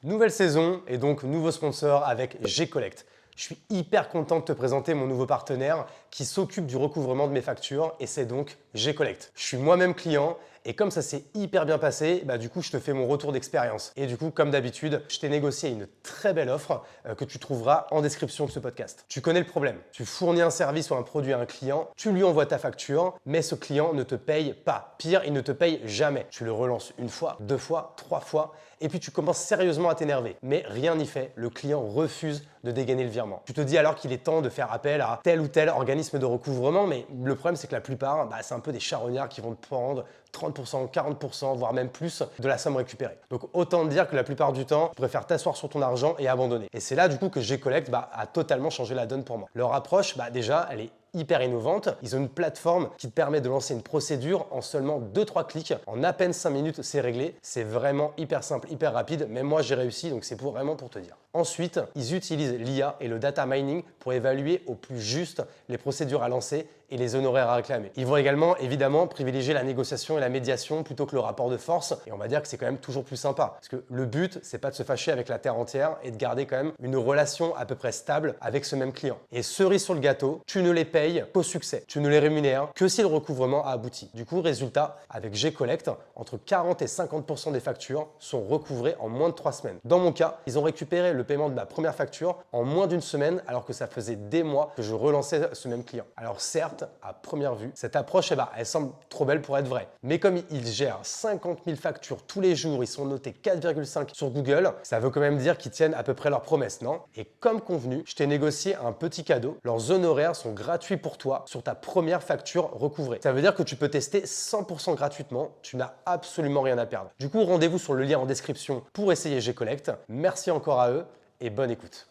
Nouvelle saison et donc nouveau sponsor avec Gcollect. Je suis hyper content de te présenter mon nouveau partenaire qui s'occupe du recouvrement de mes factures et c'est donc Gcollect. Je suis moi-même client et comme ça s'est hyper bien passé, du coup je te fais mon retour d'expérience. Et du coup, comme d'habitude, je t'ai négocié une très belle offre que tu trouveras en description de ce podcast. Tu connais le problème. Tu fournis un service ou un produit à un client, tu lui envoies ta facture, mais ce client ne te paye pas. Pire, il ne te paye jamais. Tu le relances une fois, deux fois, trois fois et puis tu commences sérieusement à t'énerver. Mais rien n'y fait, le client refuse de dégainer le virement. Tu te dis alors qu'il est temps de faire appel à tel ou tel organisme de recouvrement, mais le problème c'est que la plupart, c'est un peu des charognards qui vont te prendre 30%, 40%, voire même plus de la somme récupérée. Donc autant te dire que la plupart du temps, tu préfères t'asseoir sur ton argent et abandonner. Et c'est là du coup que Gcollect a totalement changé la donne pour moi. Leur approche, déjà, elle est hyper innovante. Ils ont une plateforme qui te permet de lancer une procédure en seulement 2-3 clics. En à peine 5 minutes, c'est réglé. C'est vraiment hyper simple, hyper rapide. Même moi, j'ai réussi, donc c'est vraiment pour te dire. Ensuite, ils utilisent l'IA et le data mining pour évaluer au plus juste les procédures à lancer et les honoraires à réclamer. Ils vont également, évidemment, privilégier la négociation et la médiation plutôt que le rapport de force. Et on va dire que c'est quand même toujours plus sympa. Parce que le but, c'est pas de se fâcher avec la terre entière et de garder quand même une relation à peu près stable avec ce même client. Et cerise sur le gâteau, tu ne les payes qu'au succès. Tu ne les rémunères que si le recouvrement a abouti. Du coup, résultat, avec Gcollect, entre 40 et 50% des factures sont recouvrées en moins de 3 semaines. Dans mon cas, ils ont récupéré le paiement de ma première facture en moins d'une semaine alors que ça faisait des mois que je relançais ce même client. Alors certes, à première vue, cette approche, elle semble trop belle pour être vraie. Mais comme ils gèrent 50 000 factures tous les jours, ils sont notés 4,5 sur Google, ça veut quand même dire qu'ils tiennent à peu près leurs promesses, non? Et comme convenu, je t'ai négocié un petit cadeau. Leurs honoraires sont gratuits pour toi sur ta première facture recouvrée. Ça veut dire que tu peux tester 100% gratuitement. Tu n'as absolument rien à perdre. Du coup, rendez-vous sur le lien en description pour essayer Gcollect. Merci encore à eux et bonne écoute.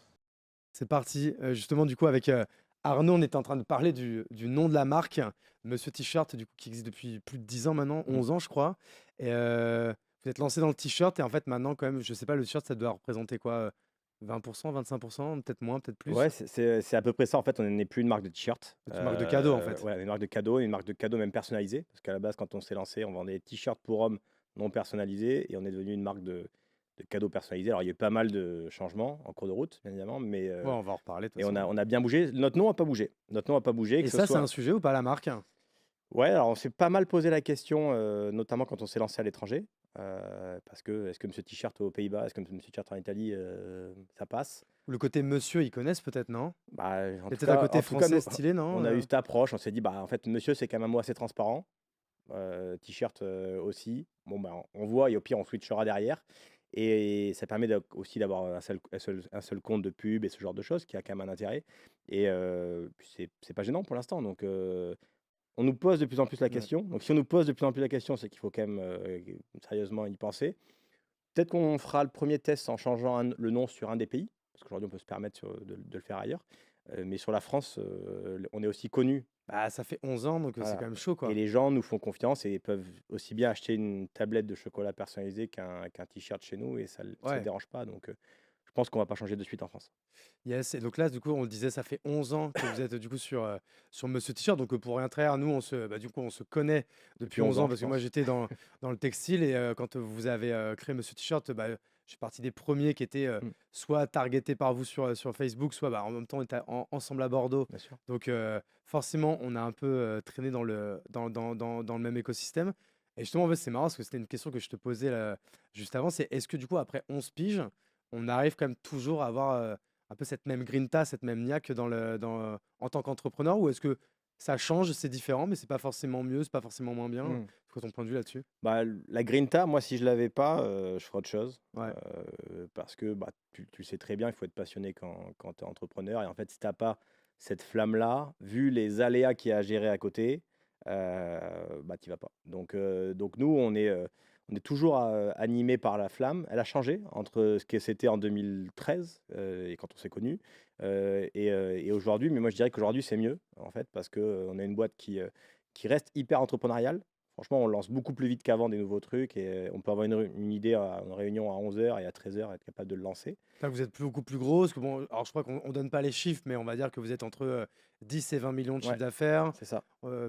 C'est parti. Justement, du coup, avec Arnaud, on était en train de parler du nom de la marque, Monsieur T-shirt, du coup, qui existe depuis plus de 10 ans maintenant, Mm. 11 ans, je crois. Et vous êtes lancé dans le t-shirt, et en fait, maintenant, quand même, je sais pas, le t-shirt, ça doit représenter quoi, 20%, 25%, peut-être moins, peut-être Ouais, plus. c'est à peu près ça. En fait, on n'est plus une marque de t-shirt. C'est une marque de cadeau, en fait. Ouais, on est une marque de cadeaux même personnalisée. Parce qu'à la base, quand on s'est lancé, on vendait des t-shirts pour hommes non personnalisés et on est devenu une marque de cadeaux personnalisés. Alors, il y a eu pas mal de changements en cours de route, bien évidemment, Ouais, on va en reparler, de toute mais façon. on a bien bougé. Notre nom n'a pas bougé. Notre nom n'a pas bougé, Et que ce ça, c'est un soit. sujet ou pas, la marque? Ouais, alors on s'est pas mal posé la question, notamment quand on s'est lancé à l'étranger. Parce que est-ce que Monsieur T-shirt aux Pays-Bas, est-ce que Monsieur T-shirt en Italie, ça passe? Le côté monsieur, ils connaissent peut-être, non? Bah, Il y a peut-être un côté en tout cas, français nous, stylé, non? on a eu cette approche. On s'est dit, bah, en fait, monsieur, c'est quand même un mot assez transparent. T-shirt aussi. Bon, bah, on voit et au pire, on switchera derrière. Et ça permet aussi d'avoir un seul compte de pub et ce genre de choses qui a quand même un intérêt. Et puis c'est pas gênant pour l'instant. Donc, on nous pose de plus en plus la Ouais. question. Donc, si on nous pose de plus en plus la question, c'est qu'il faut quand même sérieusement y penser. Peut-être qu'on fera le premier test en changeant le nom sur un des pays, parce qu'aujourd'hui on peut se permettre de le faire ailleurs. Mais sur la France, on est aussi connu. Bah, ça fait 11 ans, donc c'est Voilà. quand même chaud, Et quoi. les gens nous font confiance et peuvent aussi bien acheter une tablette de chocolat personnalisée qu'un t-shirt chez nous et ça ne les Ouais. dérange pas. Donc je pense qu'on va pas changer de suite en France. Yes, et donc là, du coup, on le disait, ça fait 11 ans que vous êtes du coup sur Monsieur T-shirt. Donc pour rien trahir, nous, du coup, on se connaît depuis Depuis 11 11 ans ans, je parce que moi, pense. j'étais dans le textile et quand vous avez créé Monsieur T-shirt, je suis parti des premiers qui étaient Mm, soit targetés par vous sur Facebook, soit en même temps, on était ensemble à Bordeaux. bien sûr. Donc forcément, on a un peu traîné dans le même écosystème. Et justement, en fait, c'est marrant parce que c'était une question que je te posais là, juste avant, c'est est-ce que du coup, après 11 piges, on arrive quand même toujours à avoir un peu cette même grinta, cette même niaque en tant qu'entrepreneur, ou est-ce que ça change, c'est différent, mais c'est pas forcément mieux, c'est pas forcément moins bien? Mm. C'est quoi ton point de vue là-dessus? Bah, la Grinta, moi, si je l'avais pas, je ferais autre chose. Ouais, Parce que bah, tu le sais très bien, il faut être passionné quand tu es entrepreneur. Et en fait, si tu n'as pas cette flamme-là, vu les aléas qu'il y a à gérer à côté, bah, tu vas pas. Donc nous, on est toujours animé par la flamme. Elle a changé entre ce que c'était en 2013 et quand on s'est connus et aujourd'hui. Mais moi, je dirais qu'aujourd'hui, c'est mieux, en fait, parce qu'on a une boîte qui reste hyper entrepreneuriale. Franchement, on lance beaucoup plus vite qu'avant des nouveaux trucs et on peut avoir une idée à une réunion à 11 heures et à 13 heures être capable de le lancer. là vous êtes beaucoup plus gros, parce que bon, alors je crois qu'on on donne pas les chiffres, mais on va dire que vous êtes entre 10 et 20 millions de chiffre Ouais, d'affaires, c'est ça.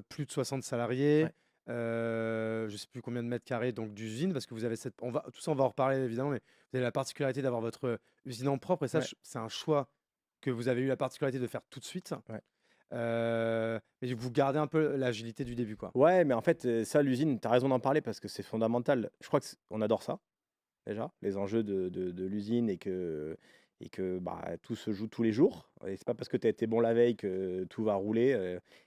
plus de 60 salariés. Ouais. je sais plus combien de mètres carrés donc d'usine, parce que vous avez tout ça, on va en reparler évidemment, mais vous avez la particularité d'avoir votre usine en propre, et ça, Ouais, c'est un choix que vous avez eu la particularité de faire tout de suite. ouais. Mais vous gardez un peu l'agilité du début, quoi. Ouais, mais en fait, ça, l'usine, tu as raison d'en parler parce que c'est fondamental. Je crois qu'on adore ça, déjà, les enjeux de l'usine et que bah, tout se joue tous les jours. Et c'est pas parce que tu as été bon la veille que tout va rouler.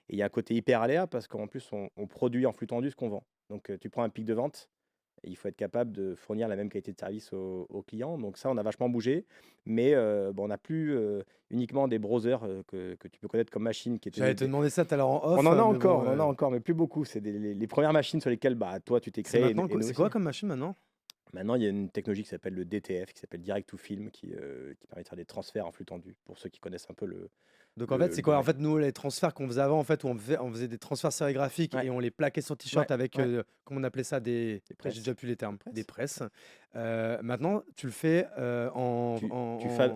Et il y a un côté hyper aléa parce qu'en plus, on produit en flux tendu ce qu'on vend. Donc, tu prends un pic de vente, et il faut être capable de fournir la même qualité de service aux clients. Donc, ça, on a vachement bougé. Mais bon, on n'a plus uniquement des browsers que tu peux connaître comme machines qui étaient J'allais te demander ça tout à l'heure en on off, en a mais bon, encore, on en a encore, mais plus beaucoup. C'est les premières machines sur lesquelles bah, toi, tu t'es c'est créé maintenant et nous c'est quoi aussi. comme machine maintenant? Maintenant, il y a une technologie qui s'appelle le DTF, qui s'appelle Direct to Film, qui permet de faire des transferts en flux tendu, pour ceux qui connaissent un peu Donc en fait, le c'est quoi? En domaine. fait, nous, les transferts qu'on faisait avant, en fait, où on faisait des transferts sérigraphiques Ouais, et on les plaquait sur ouais, t-shirt avec, ouais, comment on appelait ça? des J'ai déjà presses. plus les termes, des Presses. presses. Maintenant, tu le fais En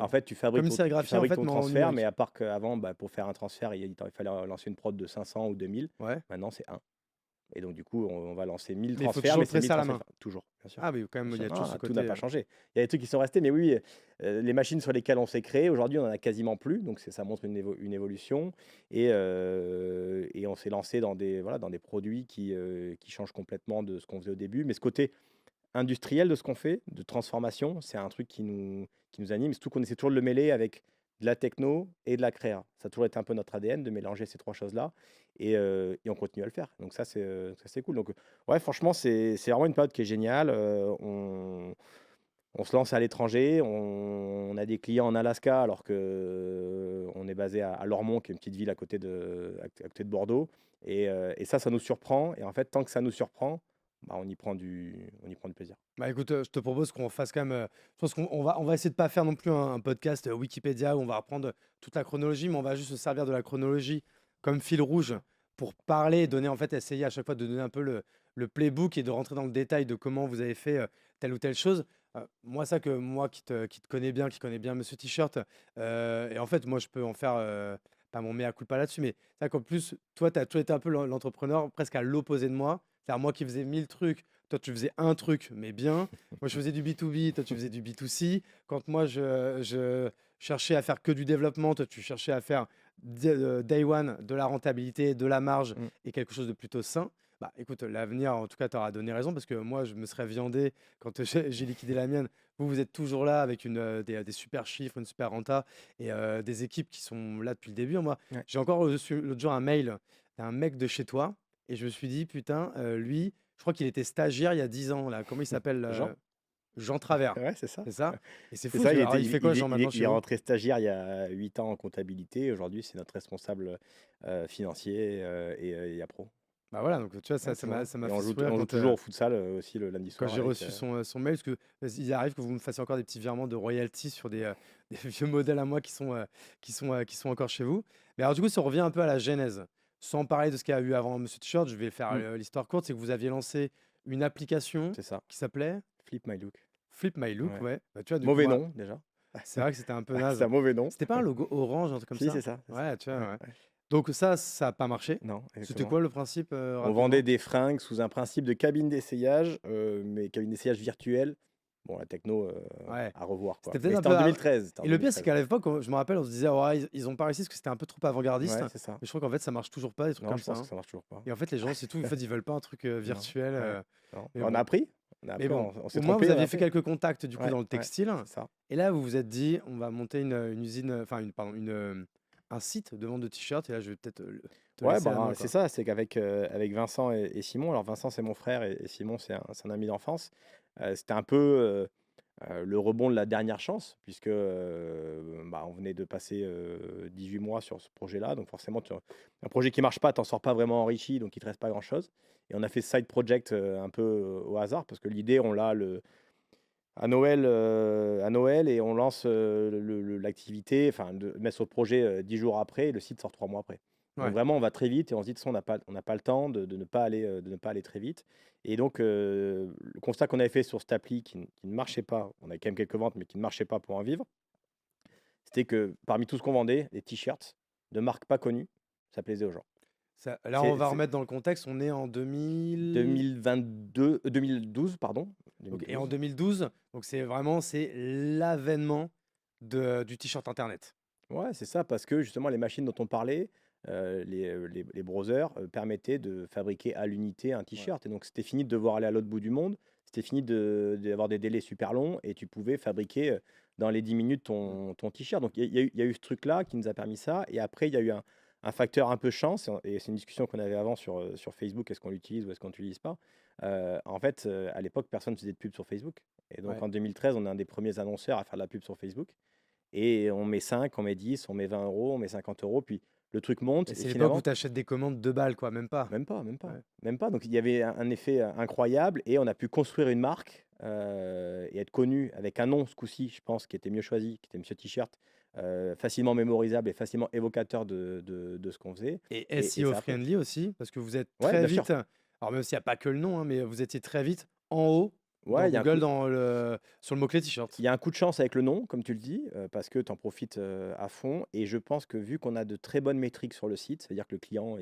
fait, tu comme fabriques une ton, tu sérigraphie, en fabriques fait, ton mais en transfert, mais numérique. à part qu'avant, bah, pour faire un transfert, il fallait lancer une prod de 500 ou 2000. Ouais. Maintenant, c'est un. Et donc, du coup, on va lancer 1000 Mais il faut transferts, toujours mais le c'est 1000 presser à la transferts main. toujours, bien sûr. Ah oui, quand Bien même, il y sûr. a toujours ce Non, tout n'a côté. pas changé. Il y a des trucs qui sont restés, mais oui, les machines sur lesquelles on s'est créé, aujourd'hui, on en a quasiment plus. Donc, ça montre une évolution. Et on s'est lancé voilà, dans des produits qui changent complètement de ce qu'on faisait au début. Mais ce côté industriel de ce qu'on fait, de transformation, c'est un truc qui nous anime. Surtout qu'on essaie toujours de le mêler avec de la techno et de la créa. Ça a toujours été un peu notre ADN de mélanger ces trois choses-là. Et on continue à le faire. Donc ça, c'est cool. Donc ouais, franchement, c'est vraiment une période qui est géniale. On se lance à l'étranger. On a des clients en Alaska alors que on est basé à Lormont, qui est une petite ville à côté de Bordeaux. Et ça nous surprend. Et en fait, tant que ça nous surprend, bah, on y prend du plaisir. Bah écoute, je te propose qu'on fasse quand même. Je pense qu'on va essayer de pas faire non plus un podcast Wikipédia où on va reprendre toute la chronologie, mais on va juste se servir de la chronologie comme fil rouge pour parler, et donner en fait, essayer à chaque fois de donner un peu le playbook et de rentrer dans le détail de comment vous avez fait telle ou telle chose. Moi qui te connais bien, qui connais bien Monsieur T-shirt, et en fait, moi je peux en faire pas mon mea culpa là-dessus, mais c'est vrai qu'en plus, toi, tu as toujours été un peu l'entrepreneur presque à l'opposé de moi. C'est-à-dire moi qui faisais 1000 trucs, toi, tu faisais un truc, mais bien. Moi, je faisais du B2B, toi, tu faisais du B2C. Quand moi, je cherchais à faire que du développement, toi, tu cherchais à faire day one de la rentabilité, de la marge Mm. et quelque chose de plutôt sain. Bah, écoute, l'avenir, en tout cas, t'auras donné raison parce que moi, je me serais viandé quand j'ai liquidé la mienne. Vous êtes toujours là avec des super chiffres, une super renta et des équipes qui sont là depuis le début. Moi, Ouais. j'ai encore reçu l'autre jour un mail d'un mec de chez toi et je me suis dit, putain, lui, je crois qu'il était stagiaire il y a 10 ans, là. Comment il s'appelle Jean? Jean Travers, Ouais, c'est ça. c'est ça? Et c'est C'est fou. ça, Alors, il fait quoi, Jean, maintenant il chez est vous? rentré stagiaire il y a 8 ans en comptabilité. Aujourd'hui, c'est notre responsable financier et à pro. Bah voilà, donc tu vois, Ouais, ça tu vois. ça m'a Et fait on joue, sourire on joue quand, toujours au futsal aussi le lundi quand soir j'ai avec. reçu son mail, parce que il arrive que vous me fassiez encore des petits virements de royalties sur des vieux modèles à moi qui sont encore chez vous. Mais alors, du coup, si on revient un peu à la genèse, sans parler de ce qu'il y a eu avant Monsieur T-shirt, je vais faire Mm, l'histoire courte, c'est que vous aviez lancé une application c'est ça. qui s'appelait Flip my look. Flip My Look, Ouais. ouais. Bah, tu vois, du coup, Mauvais moi, nom déjà. c'est vrai que c'était un peu C'est naze. un mauvais nom. C'était pas un logo orange, un truc comme Si, ça? c'est ça. C'est ça. Ouais, tu vois, Ouais, ouais. ouais. Donc ça a pas marché. Non, C'était exactement. quoi le principe, On vendait rapidement? des fringues sous un principe de cabine d'essayage, mais cabine d'essayage virtuelle. Bon, la techno Ouais. à revoir, quoi. C'était Mais peut-être un c'était en peu. 2013. C'était en Et le pire, c'est 2013. qu'à l'époque, je me rappelle, on se disait, ouais, ils ont pas réussi parce que c'était un peu trop avant-gardiste. Ouais, Mais c'est ça. je crois qu'en fait, ça marche toujours pas, des trucs Non, comme je ça, pense que hein. ça marche toujours pas. Et en fait, les gens, c'est tout. En fait, ils veulent pas un truc Non, virtuel. ouais, non. Mais On a bon. appris. On a Mais appris, bon. on Au s'est moins, trompé, vous on a aviez fait appris. quelques contacts du coup Ouais, dans le ouais, textile. c'est ça. Et là, vous vous êtes dit, on va monter une usine, enfin, un site de vente de t-shirts. Et là, je vais peut-être te Ouais, laisser la bah, main, c'est quoi. ça, c'est qu'avec Vincent et Simon, alors Vincent c'est mon frère et Simon c'est un ami d'enfance, c'était un peu le rebond de la dernière chance, puisque bah, on venait de passer 18 mois sur ce projet-là, donc forcément, un projet qui marche pas, t'en sors pas vraiment enrichi, donc il te reste pas grand-chose. Et on a fait ce side project un peu au hasard, parce que l'idée, on l'a à Noël et on lance l'activité, enfin, de mettre sur le projet 10 jours après, et le site sort 3 mois après. Donc Ouais. vraiment, on va très vite et on se dit, de toute façon, on n'a pas le temps de ne pas aller très vite. Et donc, le constat qu'on avait fait sur cette appli qui ne marchait pas, on avait quand même quelques ventes, mais qui ne marchait pas pour en vivre, c'était que parmi tout ce qu'on vendait, les t-shirts de marques pas connues, ça plaisait aux gens. Là, on C'est va c'est remettre dans le contexte, on est en 2000. 2012, pardon. Et en 2012. 2012, donc c'est l'avènement du t-shirt internet. Ouais, c'est ça, parce que justement, les machines dont on parlait, les browsers permettaient de fabriquer à l'unité un Ouais. t-shirt. Et donc, c'était fini de devoir aller à l'autre bout du monde. C'était fini d'avoir des délais super longs et tu pouvais fabriquer dans les 10 minutes Mm. ton t-shirt. Donc, il y a eu ce truc-là qui nous a permis ça. Et après, il y a eu un facteur un peu chance. Et c'est une discussion qu'on avait avant sur Facebook. Est-ce qu'on l'utilise ou est-ce qu'on ne l'utilise pas? En fait, à l'époque, personne ne faisait de pub sur Facebook. Et donc, Ouais. en 2013, on est un des premiers annonceurs à faire de la pub sur Facebook. Et on met 5, on met 10, on met 20 euros, on met 50 euros, puis le truc monte Et et c'est l'époque où finalement, tu achètes des commandes 2 balles, quoi, même pas. même pas, même pas, Ouais. même pas. Donc il y avait un effet incroyable et on a pu construire une marque et être connu avec un nom ce coup-ci, je pense, qui était mieux choisi, qui était Monsieur T-shirt, facilement mémorisable et facilement évocateur de ce qu'on faisait. Et Et SEO ça a pris. friendly aussi, parce que vous êtes Ouais, très bien sûr. vite, alors même s'il n'y a pas que le nom, hein, mais vous étiez très vite en haut dans Ouais, Google sur le mot-clé il t-shirt. y a un coup de chance avec le nom, comme tu le dis, parce que tu en profites à fond. Et je pense que vu qu'on a de très bonnes métriques sur le site, c'est-à-dire que le client,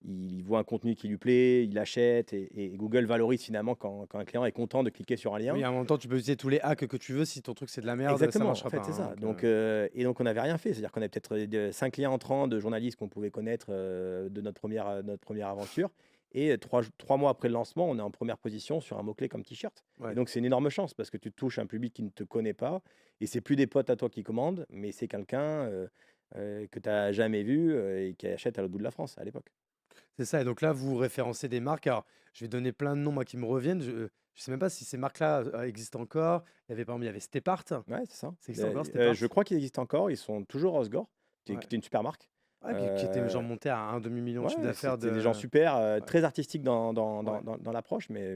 il voit un contenu qui lui plaît, il achète, et Google valorise finalement quand un client est content de cliquer sur un lien. Oui, en même temps, tu peux utiliser tous les hacks que tu veux. Si ton truc c'est de la merde, ça Exactement, en marchera pas, fait, c'est hein, ça. Donc, on n'avait rien fait. C'est-à-dire qu'on avait peut-être 5 clients entrants de journalistes qu'on pouvait connaître de notre première aventure. Et 3 mois après le lancement, on est en première position sur un mot-clé comme t-shirt. Et Ouais. donc, c'est une énorme chance parce que tu touches un public qui ne te connaît pas. Et c'est plus des potes à toi qui commandent, mais c'est quelqu'un que tu n'as jamais vu et qui achète à l'autre bout de la France à l'époque. C'est ça. Et donc là, vous référencez des marques. Alors, je vais donner plein de noms moi, qui me reviennent. Je sais même pas si ces marques-là existent encore. Il y avait par exemple, il y avait Stepart. Ça Ouais, c'est ça. existe encore, Stepart? Je crois qu'ils existent encore. Ils sont toujours Osgore, qui Ouais. était une super marque. Ouais, qui était genre Euh, monté à un demi-million de chiffre Ouais, d'affaires c'était des gens super, Ouais. très artistiques Ouais. dans l'approche, mais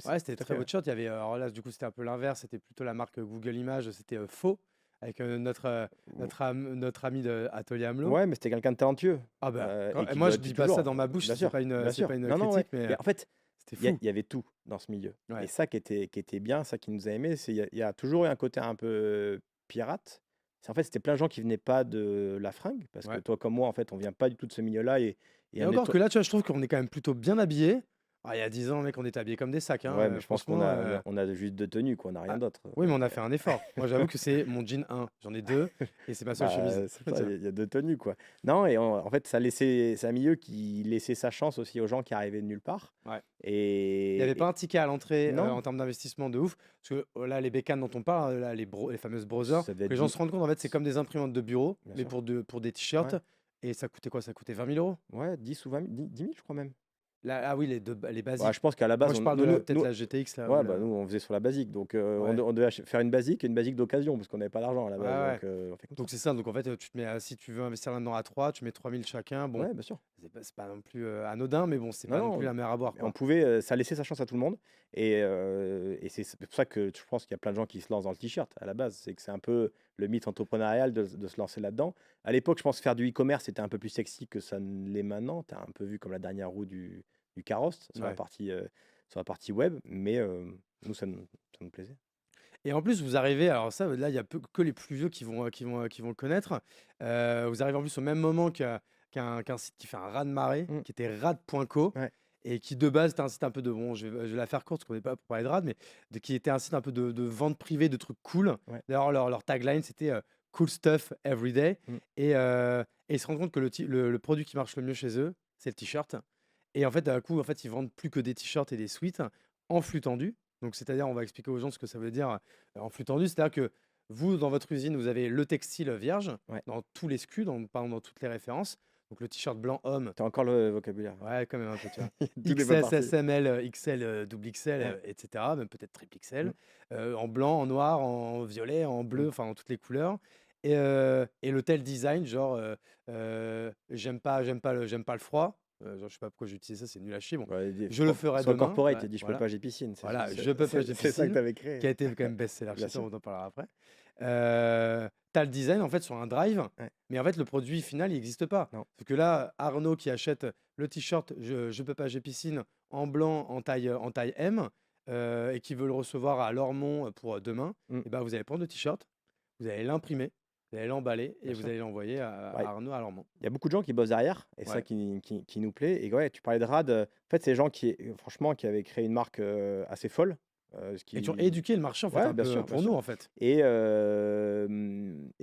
Ouais, c'était tout à très fait, beau ouais. de shot. Il y avait, alors là, du coup, c'était un peu l'inverse. C'était plutôt la marque Google Images. C'était Faux, avec Ou notre ami de Atelier Hamelot. ouais, mais c'était quelqu'un de talentueux, Ah bah, et et qui moi, je l'est dis pas ça toujours, dans ma bouche. bien sûr, bien C'est pas sûr. une Non, non, ouais, critique, mais mais en fait, c'était il y a fou. il y avait tout dans ce milieu et Ouais. ça qui était bien, ça qui nous a aimés, c'est il y a toujours eu un côté un peu pirate. C'est en fait, c'était plein de gens qui venaient pas de la fringue parce que Ouais. toi comme moi, en fait, on vient pas du tout de ce milieu-là et Et on est encore que là, tu vois, je trouve qu'on est quand même plutôt bien habillés. Ah, il y a 10 ans, mec, on était habillés comme des sacs, hein, ouais, mais je pense qu'on franchement. a on a on a juste 2 tenues quoi, on a rien Ah, d'autre, oui, mais on a fait un effort. Moi, j'avoue que c'est mon jean 1. J'en ai 2 et c'est ma seule chemise. Bah, c'est ça, il y a 2 tenues, quoi. Non et en fait, c'est un milieu qui laissait sa chance aussi aux gens qui arrivaient de nulle part Ouais. Il n'y avait pas et un ticket à l'entrée non, en termes d'investissement de ouf. Parce que là, les bécanes dont on parle, là, les fameuses browsers, ça devait que être les gens 10 se rendent compte, en fait, c'est comme des imprimantes de bureau, bien mais sûr. pour des t-shirts. Ouais, Et ça coûtait quoi? Ça coûtait 20 000 euros. ouais, 10 ou 20 000, 10 000, je crois même. Là, ah oui, les Ouais, basiques. je pense qu'à la Moi, base, je on parle de nous peut-être nous la GTX, là, ou ouais, bah, la. nous, on faisait sur la basique, donc on Ouais. de on devait faire une basique et une basique d'occasion parce qu'on n'avait pas d'argent à la Ouais, base, ouais. donc on fait comme ça. Donc c'est ça. Donc en fait, tu te mets, si tu veux investir là-dedans à 3, tu mets 3 000 chacun. Bon, Ouais, bien sûr. c'est pas non plus anodin, mais bon, c'est Non, pas non plus non, la mer à boire, mais on quoi. pouvait, ça laissait sa chance à tout le monde et c'est pour ça que je pense qu'il y a plein de gens qui se lancent dans le t-shirt à la base. C'est que c'est un peu le mythe entrepreneurial de se lancer là-dedans. À l'époque, je pense que faire du e-commerce, c'était un peu plus sexy que ça ne l'est maintenant. Tu as un peu vu comme la dernière roue du carrosse Ouais. sur la partie web, mais nous, ça nous plaisait. Et en plus, vous arrivez, alors ça, là, il y a que les plus vieux qui vont le connaître. Vous arrivez en plus au même moment qu'un site qui fait un raz-de-marée, Mmh, qui était rad.co, ouais. et qui de base était un site un peu de, bon, je vais la faire courte parce qu'on n'est pas là pour parler de rad, mais qui était un site un peu de vente privée de trucs cool. Ouais. D'ailleurs, leur tagline, c'était Cool Stuff Every Day. Mmh. Et ils se rendent compte que le produit qui marche le mieux chez eux, c'est le t-shirt. Et en fait, d'un coup, en fait, ils vendent plus que des t-shirts et des sweats en flux tendu. Donc, c'est-à-dire, on va expliquer aux gens ce que ça veut dire en flux tendu. C'est-à-dire que vous, dans votre usine, vous avez le textile vierge Ouais. dans tous les SKU, dans toutes les références. Donc, le t-shirt blanc homme, Tu as encore le vocabulaire. ouais, quand même un peu, tu vois. Tout n'est pas XS, parti. SML, XL, double XL, Ouais. etc. Même peut-être triple Mmh, XL. En blanc, en noir, en violet, en bleu, mmh. enfin, en toutes les couleurs. Et le tel design, genre, j'aime pas le froid. Genre, je sais pas pourquoi j'ai utilisé ça, c'est nul à chier. Bon, Ouais, je le ferai sois demain. corporate, Ouais, tu dit je peux voilà. pas, j'ai piscine. Voilà, je peux pas, j'ai C'est ça que piscine, tu avais qui créé. a été quand même best-seller Bien chez toi, sûr. on en parlera après. T'as le design en fait sur un drive, Ouais. mais en fait le produit final il n'existe pas. Non. Parce que là, Arnaud qui achète le t-shirt je peux pas, j'ai piscine en blanc en taille M et qui veut le recevoir à Lormont pour demain, Mmh. et ben vous allez prendre le t-shirt, vous allez l'imprimer, Vous allez l'emballer et bien vous sûr. allez l'envoyer à Ouais, Arnaud à Lormont. il y a beaucoup de gens qui bossent derrière et c'est ça Ouais. qui nous plaît. Et ouais, tu parlais de Rad. En fait, c'est des gens franchement, qui avaient créé une marque assez folle. Ce Et qui ont qui... éduqué le marché, en fait, Ouais, un bien peu sûr, bien pour nous, sûr. en fait. Et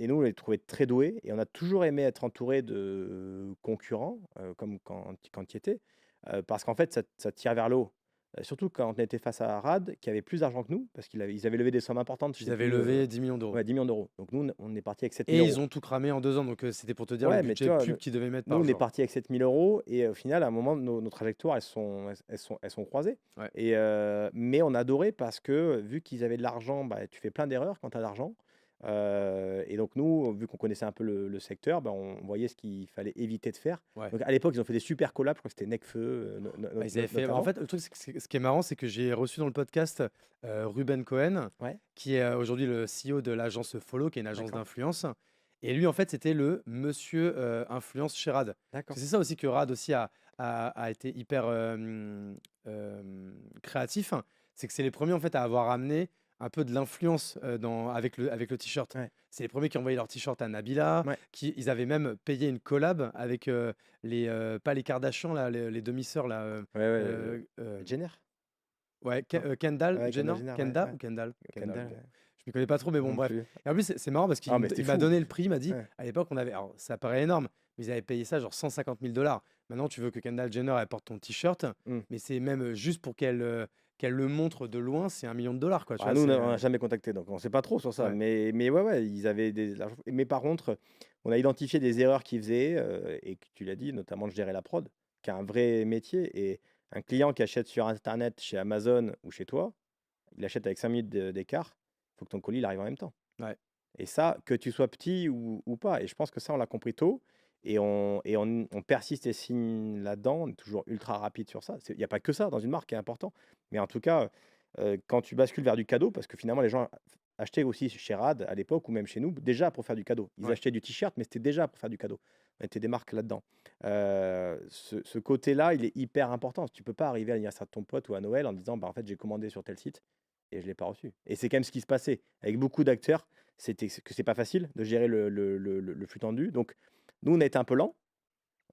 nous, on les trouvait très doués et on a toujours aimé être entouré de concurrents, comme quand tu y étais, parce qu'en fait, ça te tire vers le haut. Surtout quand on était face à Rad, qui avait plus d'argent que nous, parce ils avaient levé des sommes importantes, je Ils sais avaient plus, levé 10 millions d'euros. ouais, 10 millions d'euros. Donc nous, on est parti avec 7 000 Et ils euros. ont tout cramé en 2 ans. Donc, c'était pour te dire le Ouais, mais tu budget vois, pub qu'ils devaient mettre nous, par on est jour. parti avec 7 000 euros et au final, à un moment, nos trajectoires, elles sont croisées. Ouais. Mais on adorait parce que vu qu'ils avaient de l'argent, bah, tu fais plein d'erreurs quand tu as de l'argent. Et donc nous, vu qu'on connaissait un peu le secteur, bah, on voyait ce qu'il fallait éviter de faire. Ouais. Donc à l'époque, ils ont fait des super collabs, je crois que c'était Necfeu Ils avaient fait. En notamment. fait, le truc, ce qui est marrant, c'est que j'ai reçu dans le podcast Ruben Cohen, Ouais, qui est aujourd'hui le CEO de l'agence Follow, qui est une agence d'accord, d'influence. Et lui, en fait, c'était le monsieur influence chez Rad. Parce que d'accord. c'est ça aussi que Rad aussi a été hyper créatif. C'est que c'est les premiers, en fait, à avoir amené un peu de l'influence avec le t-shirt. Ouais, C'est les premiers qui ont envoyé leur t-shirt à Nabila. ouais, Ils avaient même payé une collab avec pas les Kardashians, là, les demi-sœurs, là. ouais, Jenner? Ouais, Non? Kendall Ouais, Jenner? Kendall Jenner, ouais, Kendall ouais. ou Kendall? Kendall, Kendall, bon. ouais. Je m'y connais pas trop, mais bon, Non bref. plus. Et en plus, c'est marrant parce Ah, qu'il mais c'était il m'a fou. donné le prix, il m'a dit, Ouais, à l'époque, on avait, alors ça paraît énorme, mais ils avaient payé ça genre 150 000 $. Maintenant, tu veux que Kendall Jenner, elle porte ton t-shirt, hmm. mais c'est même juste pour qu'elle le montre de loin, c'est 1 million de $, quoi, tu Ah, vois, nous, c'est... on n'a jamais contacté, donc on ne sait pas trop sur ça. Ouais, Mais ouais, ils avaient des. Mais par contre, on a identifié des erreurs qu'ils faisaient, et que tu l'as dit, notamment de gérer la prod, qui est un vrai métier. Et un client qui achète sur Internet chez Amazon ou chez toi, il achète avec 5 minutes d'écart, il faut que ton colis il arrive en même temps. ouais. Et ça, que tu sois petit ou pas. Et je pense que ça, on l'a compris tôt. Et on persiste et signe là-dedans. On est toujours ultra rapide sur ça. Il n'y a pas que ça dans une marque qui est important. Mais en tout cas, quand tu bascules vers du cadeau, parce que finalement, les gens achetaient aussi chez Rad à l'époque ou même chez nous, déjà pour faire du cadeau. Ils Ouais. achetaient du t-shirt, mais c'était déjà pour faire du cadeau. On était des marques là-dedans. Ce côté-là, il est hyper important. Tu peux pas arriver à l'anniversaire de ton pote ou à Noël en disant, bah, en fait, j'ai commandé sur tel site et je ne l'ai pas reçu. Et c'est quand même ce qui se passait. Avec beaucoup d'acteurs, que c'est pas facile de gérer le flux tendu. Donc, nous, on a été un peu lent.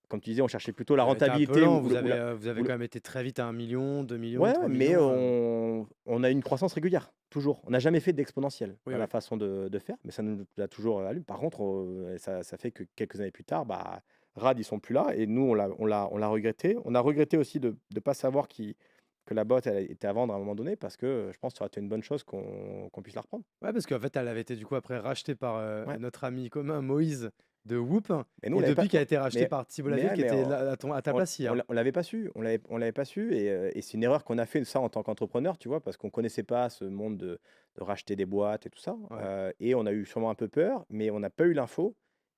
Comme tu disais, on cherchait plutôt la Vous avez été un peu rentabilité lent, ou vous avez quand même été très vite à 1 million, 2 millions, Ouais, 3 mais millions. on a une croissance régulière, toujours. On n'a jamais fait d'exponentielle Oui, dans oui. la façon de faire, mais ça nous a toujours allumé. Par contre, ça fait que quelques années plus tard, bah, Rad, ils sont plus là, et nous, on l'a regretté. On a regretté aussi de ne pas savoir que la boîte elle était à vendre à un moment donné, parce que je pense que ça aurait été une bonne chose qu'on puisse la reprendre. Ouais, parce qu'en fait, elle avait été du coup après rachetée par Ouais. notre ami commun Moïse de Whoop, Mais nous, on et l'avait pas. depuis qu'elle a été rachetée Mais, par Thibault mais, Laville ouais, qui mais était là à ta place hier. on l'avait pas su. On l'avait pas su. Et c'est une erreur qu'on a fait, ça, en tant qu'entrepreneur, tu vois, parce qu'on connaissait pas ce monde de racheter des boîtes et tout ça. Ouais. Et on a eu sûrement un peu peur, mais on n'a pas eu l'info.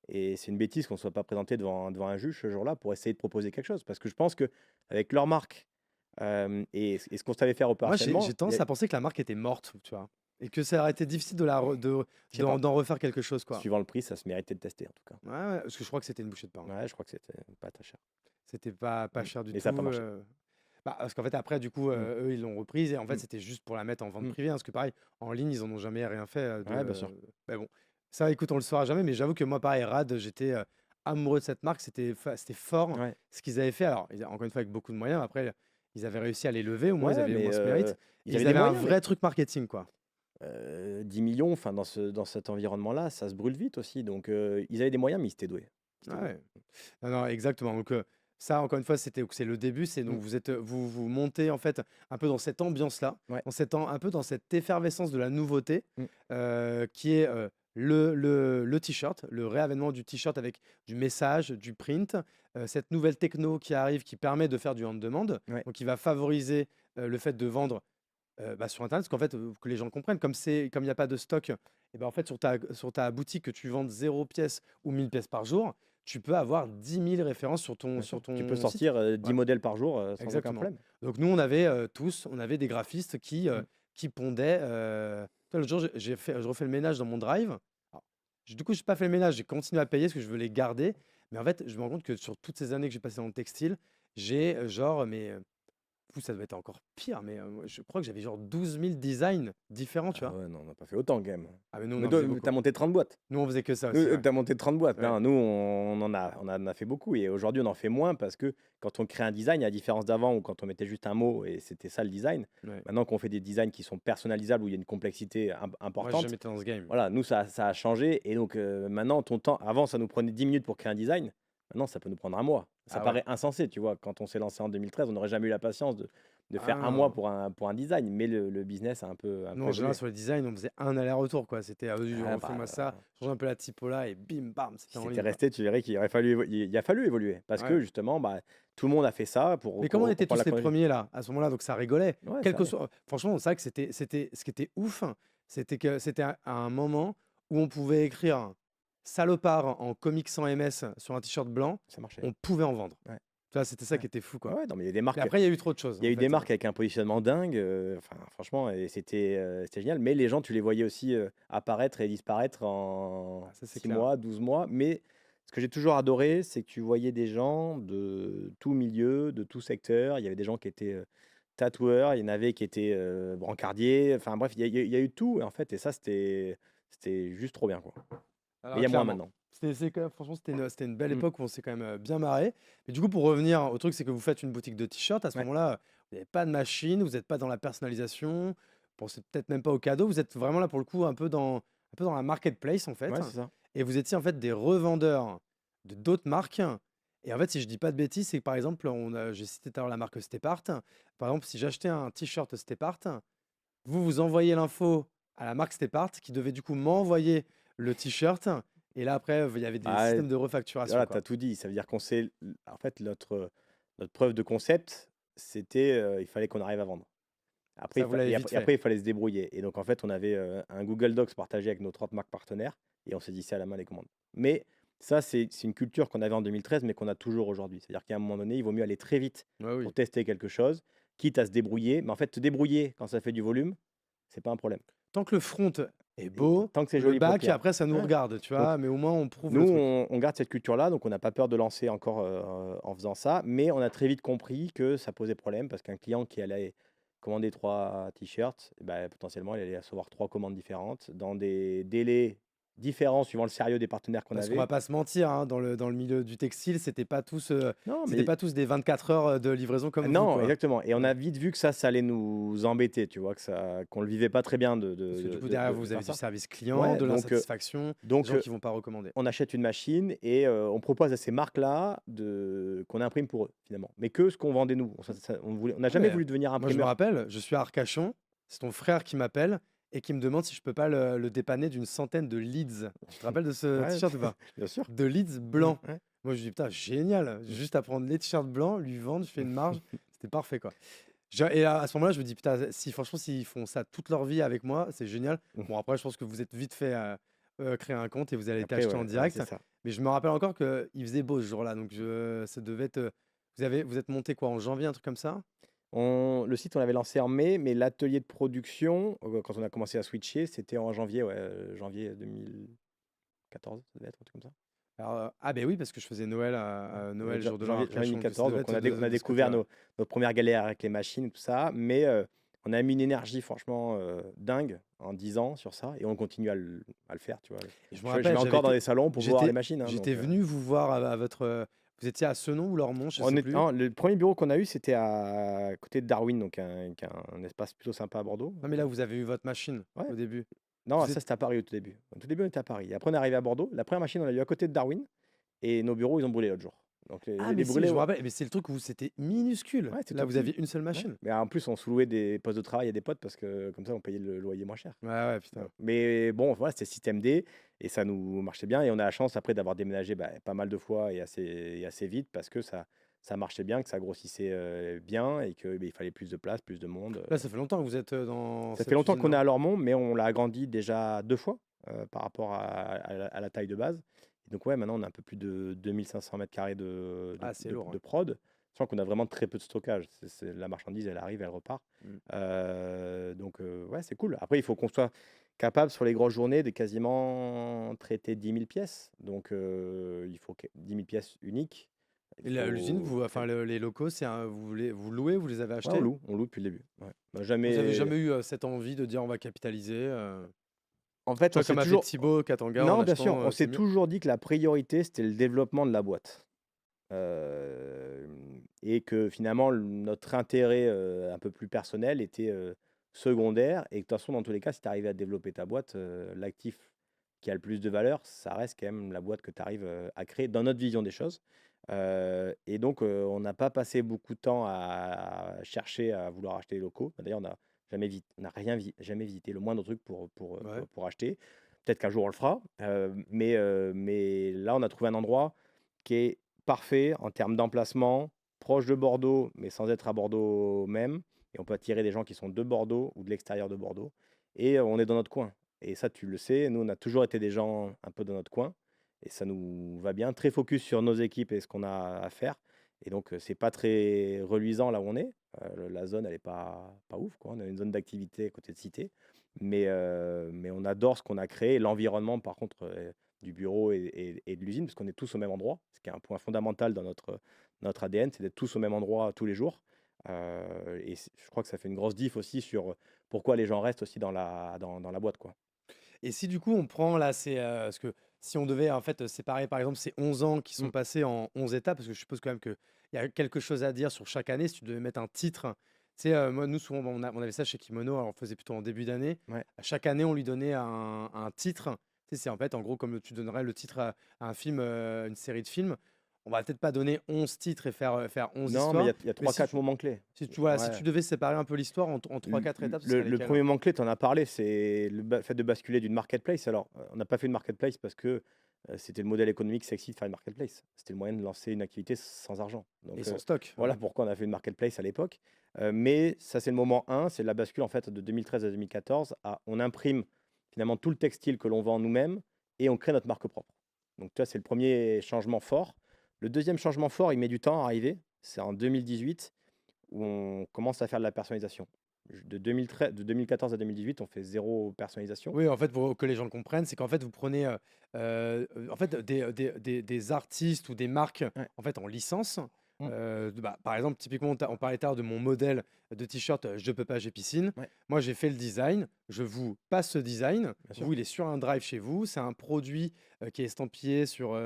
Et c'est une bêtise qu'on ne soit pas présenté devant un juge ce jour-là pour essayer de proposer quelque chose. Parce que je pense qu'avec leur marque, et ce qu'on savait faire Moi, j'ai opérationnellement, tendance à penser que la marque était morte, tu vois. Et que ça aurait été difficile je sais pas. d'en refaire quelque chose, quoi. Suivant le prix, ça se méritait de tester, en tout cas. Ouais, ouais, parce que je crois que c'était une bouchée de pain. Ouais, je crois que c'était pas très cher. C'était pas cher du Et tout. ça n'a pas marché. Bah, parce qu'en fait, après, du coup, Mm. eux, ils l'ont reprise. Et en fait, Mm. c'était juste pour la mettre en vente Mm. privée. Parce que pareil, en ligne, ils en ont jamais rien fait. Ouais, bien sûr. Mais bon, ça, écoute, on le saura jamais. Mais j'avoue que moi, pareil, Rad, j'étais amoureux de cette marque. C'était fort Ouais. ce qu'ils avaient fait. Alors, encore une fois, avec beaucoup de moyens. Après, ils avaient réussi à les lever. Au moins, ils Ouais, avaient au mais moins ce mérite. ils Et avaient ils des avaient un moyens, mais vrai truc marketing, quoi. 10 millions, enfin, dans cet environnement-là, ça se brûle vite aussi. Donc, ils avaient des moyens, mais ils étaient doués. Ils étaient doués. Ouais. Non, non, exactement. Donc, ça, encore une fois, c'est le début. C'est donc Mm. vous montez en fait un peu dans cette ambiance-là, Ouais. un peu dans cette effervescence de la nouveauté, Mm. qui est le t-shirt, le réavènement du t-shirt avec du message, du print, cette nouvelle techno qui arrive, qui permet de faire du on-demand, Ouais. donc qui va favoriser le fait de vendre sur Internet, parce qu'en fait, que les gens comprennent, comme il n'y a pas de stock, et ben en fait, sur ta boutique, que tu vendes 0 pièces ou 1000 pièces par jour, tu peux avoir 10 000 références sur Bien sur sûr. Tu peux ton site. sortir 10 Ouais, modèles par jour sans aucun exactement. problème. Donc nous, on avait des graphistes Mm. qui pondaient. Toi, l'autre jour, je refais le ménage dans mon drive. Alors, du coup, je n'ai pas fait le ménage, j'ai continué à payer parce que je veux les garder. Mais en fait, je me rends compte que sur toutes ces années que j'ai passées dans le textile, j'ai genre, mais vous, ça doit être encore pire, mais moi, je crois que j'avais genre 12 000 designs différents, tu Ah vois. ouais, non, on n'a pas fait autant quand même. Ah, mais nous, on Mais en toi, faisait tu beaucoup. as monté 30 boîtes. Nous, on faisait que ça Nous, aussi, ouais. tu as monté 30 boîtes. Ouais. Non, nous, on en a fait beaucoup. Et aujourd'hui, on en fait moins parce que quand on crée un design, à la différence d'avant où quand on mettait juste un mot et c'était ça le design, Ouais. maintenant qu'on fait des designs qui sont personnalisables, où il y a une complexité Moi, j'ai importante, jamais été dans ce game. voilà, nous, ça a changé. Et donc, maintenant, ton temps, avant, ça nous prenait 10 minutes pour créer un design. Maintenant, ça peut nous prendre un mois. Ça Ah ouais. paraît insensé, tu vois. Quand on s'est lancé en 2013, on n'aurait jamais eu la patience de faire un mois Ah. pour un design. Mais le business a un peu Nous, en général, évolué. sur le design, on faisait un aller-retour, quoi. C'était, vas-y, Ah, fais-moi bah, ça, change un peu la typo là, et bim, bam, si c'était en c'était ligne, quoi. resté, tu verrais qu'il aurait fallu, il a fallu évoluer. Parce que Ouais. justement, bah, tout le monde a fait ça pour Mais comment on était reprendre tous la les chronologie. premiers là, à ce moment-là, donc ça rigolait. Ouais, Quel ça que allait. soit... Franchement, c'est vrai que ce qui était ouf, c'était que c'était à un moment où on pouvait écrire salopard en comics sans MS sur un t-shirt blanc, Ça marchait. on pouvait en vendre. Ouais. Tu vois, c'était ça Ouais. qui était fou, Ouais, quoi. ouais, non, mais il y a des Et marques. après, il y a eu trop de choses, Il y a en eu des fait. marques avec un positionnement dingue, enfin, franchement, et c'était génial. Mais les gens, tu les voyais aussi apparaître et disparaître en Ah, ça, c'est 6 clair. mois, 12 mois. Mais ce que j'ai toujours adoré, c'est que tu voyais des gens de tout milieu, de tout secteur. Il y avait des gens qui étaient tatoueurs, il y en avait qui étaient brancardiers. Enfin bref, il y a eu tout, en fait. Et ça, c'était juste trop bien, quoi. Mais Alors, il y a moins clairement. maintenant. Franchement, c'était une belle Mm. époque où on s'est quand même bien marré. Mais du coup, pour revenir au truc, c'est que vous faites une boutique de t-shirts. À ce Ouais, moment-là, vous n'avez pas de machine, vous n'êtes pas dans la personnalisation, vous pensez peut-être même pas au cadeau. Vous êtes vraiment là pour le coup un peu dans la marketplace en fait. ouais, c'est ça. Et vous étiez en fait des revendeurs de d'autres marques. Et en fait, si je dis pas de bêtises, c'est que par exemple, j'ai cité tout à l'heure la marque Stepart. Par exemple, si j'achetais un t-shirt Stepart, vous envoyez l'info à la marque Stepart qui devait du coup m'envoyer le t-shirt. Et là, après, il y avait des Bah, systèmes de refacturation, voilà, tu quoi. as tout dit. Ça veut dire qu'on sait. En fait, notre preuve de concept, c'était il fallait qu'on arrive à vendre. Après, Ça, vous l'avez vite fait. après, il fallait se débrouiller. Et donc, en fait, on avait un Google Docs partagé avec nos 30 marques partenaires et on saisissait à la main les commandes. Mais ça, c'est une culture qu'on avait en 2013, mais qu'on a toujours aujourd'hui. C'est-à-dire qu'à un moment donné, il vaut mieux aller très vite Ouais, oui. pour tester quelque chose, quitte à se débrouiller. Mais en fait, te débrouiller quand ça fait du volume, c'est pas un problème. Tant que le front est Et beau, tant que c'est le joli pour le back, client. après, ça nous Ouais. regarde, tu Donc, vois. Mais au moins, on prouve le nous, truc. on garde cette culture-là, donc on n'a pas peur de lancer encore en faisant ça, mais on a très vite compris que ça posait problème parce qu'un client qui allait commander 3 t-shirts, eh ben, potentiellement, il allait recevoir 3 commandes différentes dans des délais différents suivant le sérieux des partenaires qu'on Parce qu'on avait. va pas se mentir, hein, dans le milieu du textile, c'était pas tous Non, c'était mais pas tous des 24 heures de livraison comme vous, non, quoi. exactement. Et on a Ouais. vite vu que ça allait nous embêter, tu vois, qu'on le vivait pas très bien Parce que du coup, derrière vous, de vous avez faire du ça. service client, Ouais, de donc, l'insatisfaction, des donc gens qui vont pas recommander. on achète une machine et on propose à ces marques-là qu'on imprime pour eux, finalement. Mais que ce qu'on vendait nous. On n'a Ah, jamais mais voulu devenir moi, je me imprimeur. rappelle, je suis à Arcachon, c'est ton frère qui m'appelle et qui me demande si je peux pas le dépanner d'une centaine de leads. Tu te rappelles de ce Ouais, t-shirt ou pas? bien sûr. De leads blancs. Ouais. Moi, je dis, putain, génial, j'ai juste à prendre les t-shirts blancs, lui vendre, je fais une marge. C'était parfait, quoi. Et à ce moment-là, je me dis, putain, si franchement, s'ils font ça toute leur vie avec moi, c'est génial. Bon, après, je pense que vous êtes vite fait créer un compte et vous allez Après, t'acheter en ouais, direct. c'est ça. Mais je me rappelle encore qu'il faisait beau ce jour-là. Donc, ça devait être. Vous êtes monté quoi en janvier, un truc comme ça? Le site, on l'avait lancé en mai, mais l'atelier de production, quand on a commencé à switcher, c'était en janvier, ouais, janvier 2014, ça devait être un truc comme ça. Alors, ah, ben oui, parce que je faisais Noël, Noël, jour de l'an à Janvier Arcachon. Donc, ça 2014, devait donc être on a de ce découvert côté-là. nos premières galères avec les machines et tout ça, mais on a mis une énergie franchement dingue en 10 ans sur ça, et on continue à le faire, tu vois. Et je me Je rappelle, vais encore dans des salons pour voir les j'étais, machines, hein, j'étais donc, venu vous voir à votre. Vous étiez à Senon ou Lormont, je sais plus. le premier bureau qu'on a eu, c'était à côté de Darwin, donc un espace plutôt sympa à Bordeaux. Non, mais là, vous avez eu votre machine Ouais. au début. Non, Vous ça êtes- c'était à Paris au tout début. Au tout début, on était à Paris. Et après, on est arrivé à Bordeaux. La première machine, on l'a eu à côté de Darwin. Et nos bureaux, ils ont brûlé l'autre jour. Donc, Ah, les mais si, brûlés, je me ouais. rappelle. Mais c'est le truc où c'était minuscule. Ouais, c'était Là, tout vous petit. aviez une seule Ouais. machine. Mais en plus, on sous-louait des postes de travail à des potes parce que comme ça, on payait le loyer moins cher. Ouais, ouais, putain. Mais bon, voilà, c'était système D et ça nous marchait bien. Et on a la chance après d'avoir déménagé pas mal de fois et assez vite parce que ça marchait bien, que ça grossissait bien et qu'il il fallait plus de place, plus de monde. Là, ça fait longtemps que vous êtes dans Ça cette fait longtemps usine, qu'on est non? à Lormont, mais on l'a agrandi déjà 2 fois par rapport à la taille de base. Et donc, ouais, maintenant, on a un peu plus de 2500 mètres carrés Ah, c'est lourd. de prod. Sachant qu'on a vraiment très peu de stockage. La marchandise, elle arrive, elle repart. Donc, ouais, c'est cool. Après, il faut qu'on soit capable sur les grosses journées de quasiment traiter 10 000 pièces. Donc, il faut 10 000 pièces uniques. Et l'usine, enfin les locaux, vous louez, vous les avez Ouais, achetés? on loue depuis le début. Ouais. Vous avez Jamais. jamais eu cette envie de dire on va capitaliser En fait, tu on vois, s'est comme a fait toujours. Thibaut Katanga en Non, bien sûr, achetant on ses s'est murs? toujours dit que la priorité, c'était le développement de la boîte. Et que finalement, notre intérêt un peu plus personnel était secondaire. Et que de toute façon, dans tous les cas, si tu arrives à développer ta boîte, l'actif qui a le plus de valeur, ça reste quand même la boîte que tu arrives à créer dans notre vision des choses. Et donc, on n'a pas passé beaucoup de temps à chercher à vouloir acheter les locaux. D'ailleurs, on n'a jamais visité le moindre truc Ouais. pour acheter. Peut-être qu'un jour on le fera. Mais là, on a trouvé un endroit qui est parfait en termes d'emplacement, proche de Bordeaux, mais sans être à Bordeaux même. Et on peut attirer des gens qui sont de Bordeaux ou de l'extérieur de Bordeaux. Et on est dans notre coin. Et ça, tu le sais, nous, on a toujours été des gens un peu dans notre coin. Et ça nous va bien, très focus sur nos équipes et ce qu'on a à faire. Et donc, c'est pas très reluisant là où on est. La zone, elle est pas ouf, quoi. On a une zone d'activité à côté de Cité. Mais on adore ce qu'on a créé. L'environnement, par contre, du bureau et de l'usine, parce qu'on est tous au même endroit, ce qui est un point fondamental dans notre ADN, c'est d'être tous au même endroit tous les jours. Je crois que ça fait une grosse diff aussi sur pourquoi les gens restent aussi dans la boîte, quoi. Et si du coup on prend là, parce que si on devait en fait séparer par exemple ces 11 ans qui sont Mm. passés en 11 étapes, parce que je suppose quand même qu'il y a quelque chose à dire sur chaque année, si tu devais mettre un titre, tu sais, moi nous souvent on avait ça chez Kimono, alors on le faisait plutôt en début d'année, Ouais. à chaque année on lui donnait un titre, tu sais, c'est en fait en gros comme tu donnerais le titre à un film, une série de films, on va peut-être pas donner 11 titres et faire 11 Non, mais il y histoires, a, il y a mais si 3-4 moments clés. si Ouais. tu devais séparer un peu l'histoire en 3-4 étapes, ce serait Le lesquelles? premier moment clé, tu en as parlé, c'est le fait de basculer d'une marketplace. Alors, on n'a pas fait une marketplace parce que c'était le modèle économique sexy de faire une marketplace. C'était le moyen de lancer une activité sans argent. Et Donc, sans stock, voilà ouais. pourquoi on a fait une marketplace à l'époque. Mais ça, c'est le moment 1, c'est la bascule en fait de 2013 à 2014. On imprime finalement tout le textile que l'on vend nous-mêmes et on crée notre marque propre. Donc, tu vois, c'est le premier changement fort. Le deuxième changement fort, il met du temps à arriver. C'est en 2018 où on commence à faire de la personnalisation. De 2014 à 2018, on fait zéro personnalisation. Oui, en fait, pour que les gens le comprennent, c'est qu'en fait, vous prenez en fait, des artistes ou des marques Ouais. en, fait, en licence. Mm. Par exemple, typiquement, on parlait tard de mon modèle de t-shirt Je peux pas, j'ai piscine. Ouais, Moi, j'ai fait le design. Je vous passe ce design. bien sûr. Vous, il est sur un drive chez vous. C'est un produit qui est estampillé sur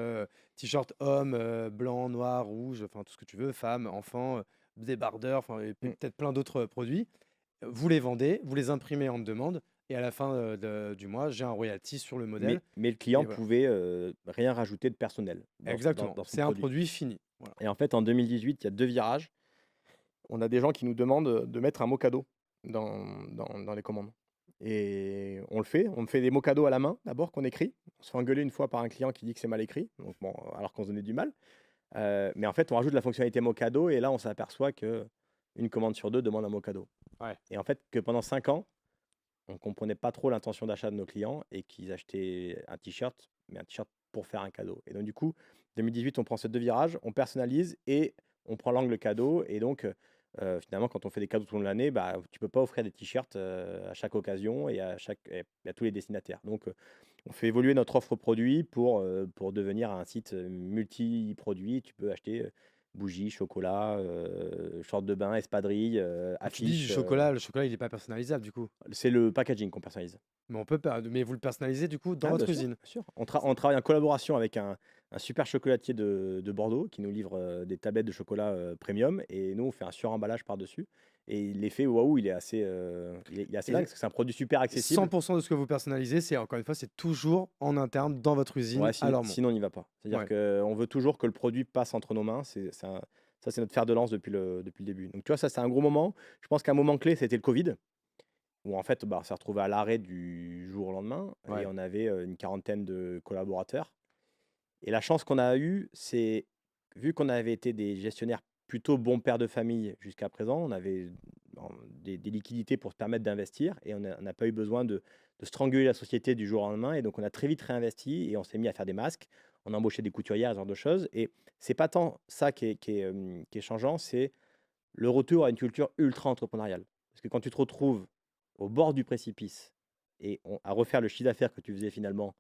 t-shirt homme, blanc, noir, rouge, enfin tout ce que tu veux, femme, enfant, débardeur, enfin, et Mm. peut-être plein d'autres produits. Vous les vendez, vous les imprimez en demande, et à la fin du mois, j'ai un royalty sur le modèle. Mais le Et client voilà. pouvait rien rajouter de personnel Exactement. dans son C'est un produit. produit fini. Voilà. Et en fait, en 2018, il y a 2 virages. On a des gens qui nous demandent de mettre un mot cadeau dans les commandes. Et on le fait. On me fait des mots cadeaux à la main, d'abord, qu'on écrit. On se fait engueuler une fois par un client qui dit que c'est mal écrit, donc bon, alors qu'on se donnait du mal. Mais en fait, on rajoute la fonctionnalité mot cadeau et là, on s'aperçoit que une commande sur deux demande un mot cadeau. Ouais. Et en fait, que pendant 5 ans, on comprenait pas trop l'intention d'achat de nos clients et qu'ils achetaient un t-shirt, mais un t-shirt pour faire un cadeau. Et donc, du coup, 2018, on prend ces 2 virages, on personnalise et on prend l'angle cadeau. Et donc, finalement, quand on fait des cadeaux tout au long de l'année, bah, tu peux pas offrir des t-shirts à chaque occasion et à tous les destinataires. Donc, on fait évoluer notre offre produit pour devenir un site multi-produit. Tu peux acheter bougies, chocolat, short de bain, espadrilles, Quand tu dis du affiches. chocolat, le chocolat, il n'est pas personnalisable du coup. C'est le packaging qu'on personnalise. Mais mais vous le personnalisez du coup dans Ah, votre usine. bien sûr. On travaille en collaboration avec un super chocolatier de Bordeaux qui nous livre des tablettes de chocolat premium et nous on fait un suremballage par-dessus. Et l'effet waouh, il est assez Et dingue parce que c'est un produit super accessible. 100% de ce que vous personnalisez, c'est encore une fois, c'est toujours en interne dans votre usine Ouais, à Lormont. sinon on n'y va pas. C'est-à-dire Ouais. qu'on veut toujours que le produit passe entre nos mains. Ça, c'est notre fer de lance depuis le début. Donc tu vois, ça c'est un gros moment. Je pense qu'un moment clé, c'était le Covid, où en fait, bah, on s'est retrouvé à l'arrêt du jour au lendemain et Ouais. on avait une quarantaine de collaborateurs. Et la chance qu'on a eue, c'est, vu qu'on avait été des gestionnaires plutôt bons pères de famille jusqu'à présent, on avait des liquidités pour se permettre d'investir et on n'a pas eu besoin de stranguler la société du jour au lendemain. Et donc, on a très vite réinvesti et on s'est mis à faire des masques. On a embauché des couturières, ce genre de choses. Et c'est pas tant ça qui est changeant, c'est le retour à une culture ultra entrepreneuriale. Parce que quand tu te retrouves au bord du précipice et à refaire le chiffre d'affaires que tu faisais finalement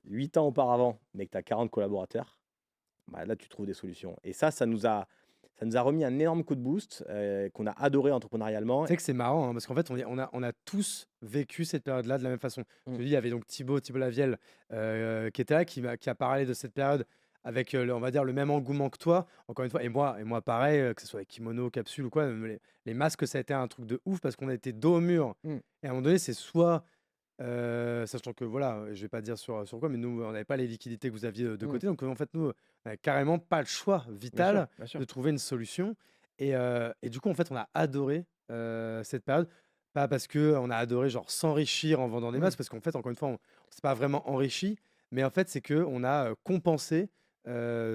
8 ans auparavant, mais que tu as 40 collaborateurs, bah, là, tu trouves des solutions. Et ça nous a remis un énorme coup de boost qu'on a adoré entrepreneurialement. Tu sais que c'est marrant, hein, parce qu'en fait, on a tous vécu cette période-là de la même façon. Je te Mm. dis, il y avait donc Thibaut Lavielle qui était là, qui a parlé de cette période avec, on va dire, le même engouement que toi. Encore une fois, et moi pareil, que ce soit avec kimono, capsule ou quoi, même les masques, ça a été un truc de ouf parce qu'on a été dos au mur. Mm. Et à un moment donné, c'est soit, sachant que voilà, je vais pas dire sur quoi, mais nous, on n'avait pas les liquidités que vous aviez de Mm. côté. Donc en fait, nous, on n'avait carrément pas le choix Bien sûr, vital bien sûr. de trouver une solution. Et du coup, en fait, on a adoré cette période. Pas parce qu'on a adoré genre s'enrichir en vendant des Mm. masques, parce qu'en fait, encore une fois, on ne s'est pas vraiment enrichi, mais en fait, c'est qu'on a compensé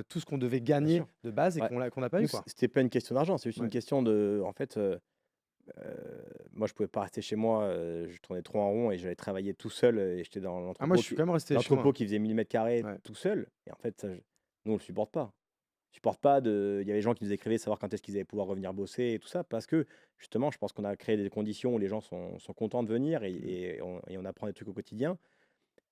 tout ce qu'on devait Bien gagner sûr. de base et Ouais. qu'on n'a pas Nous, eu, quoi. c'était pas une question d'argent, c'est juste une Ouais. question de, en fait, moi, je pouvais pas rester chez moi, je tournais trop en rond et j'allais travailler tout seul et j'étais dans Ah, moi, l'entrepôt je suis quand même resté chez moi. qui faisait 1000 mètres carrés Ouais. tout seul. Et en fait, nous, on le supporte pas. On supporte pas de. Il y avait des gens qui nous écrivaient savoir quand est-ce qu'ils allaient pouvoir revenir bosser et tout ça, parce que justement, je pense qu'on a créé des conditions où les gens sont contents de venir et on apprend des trucs au quotidien.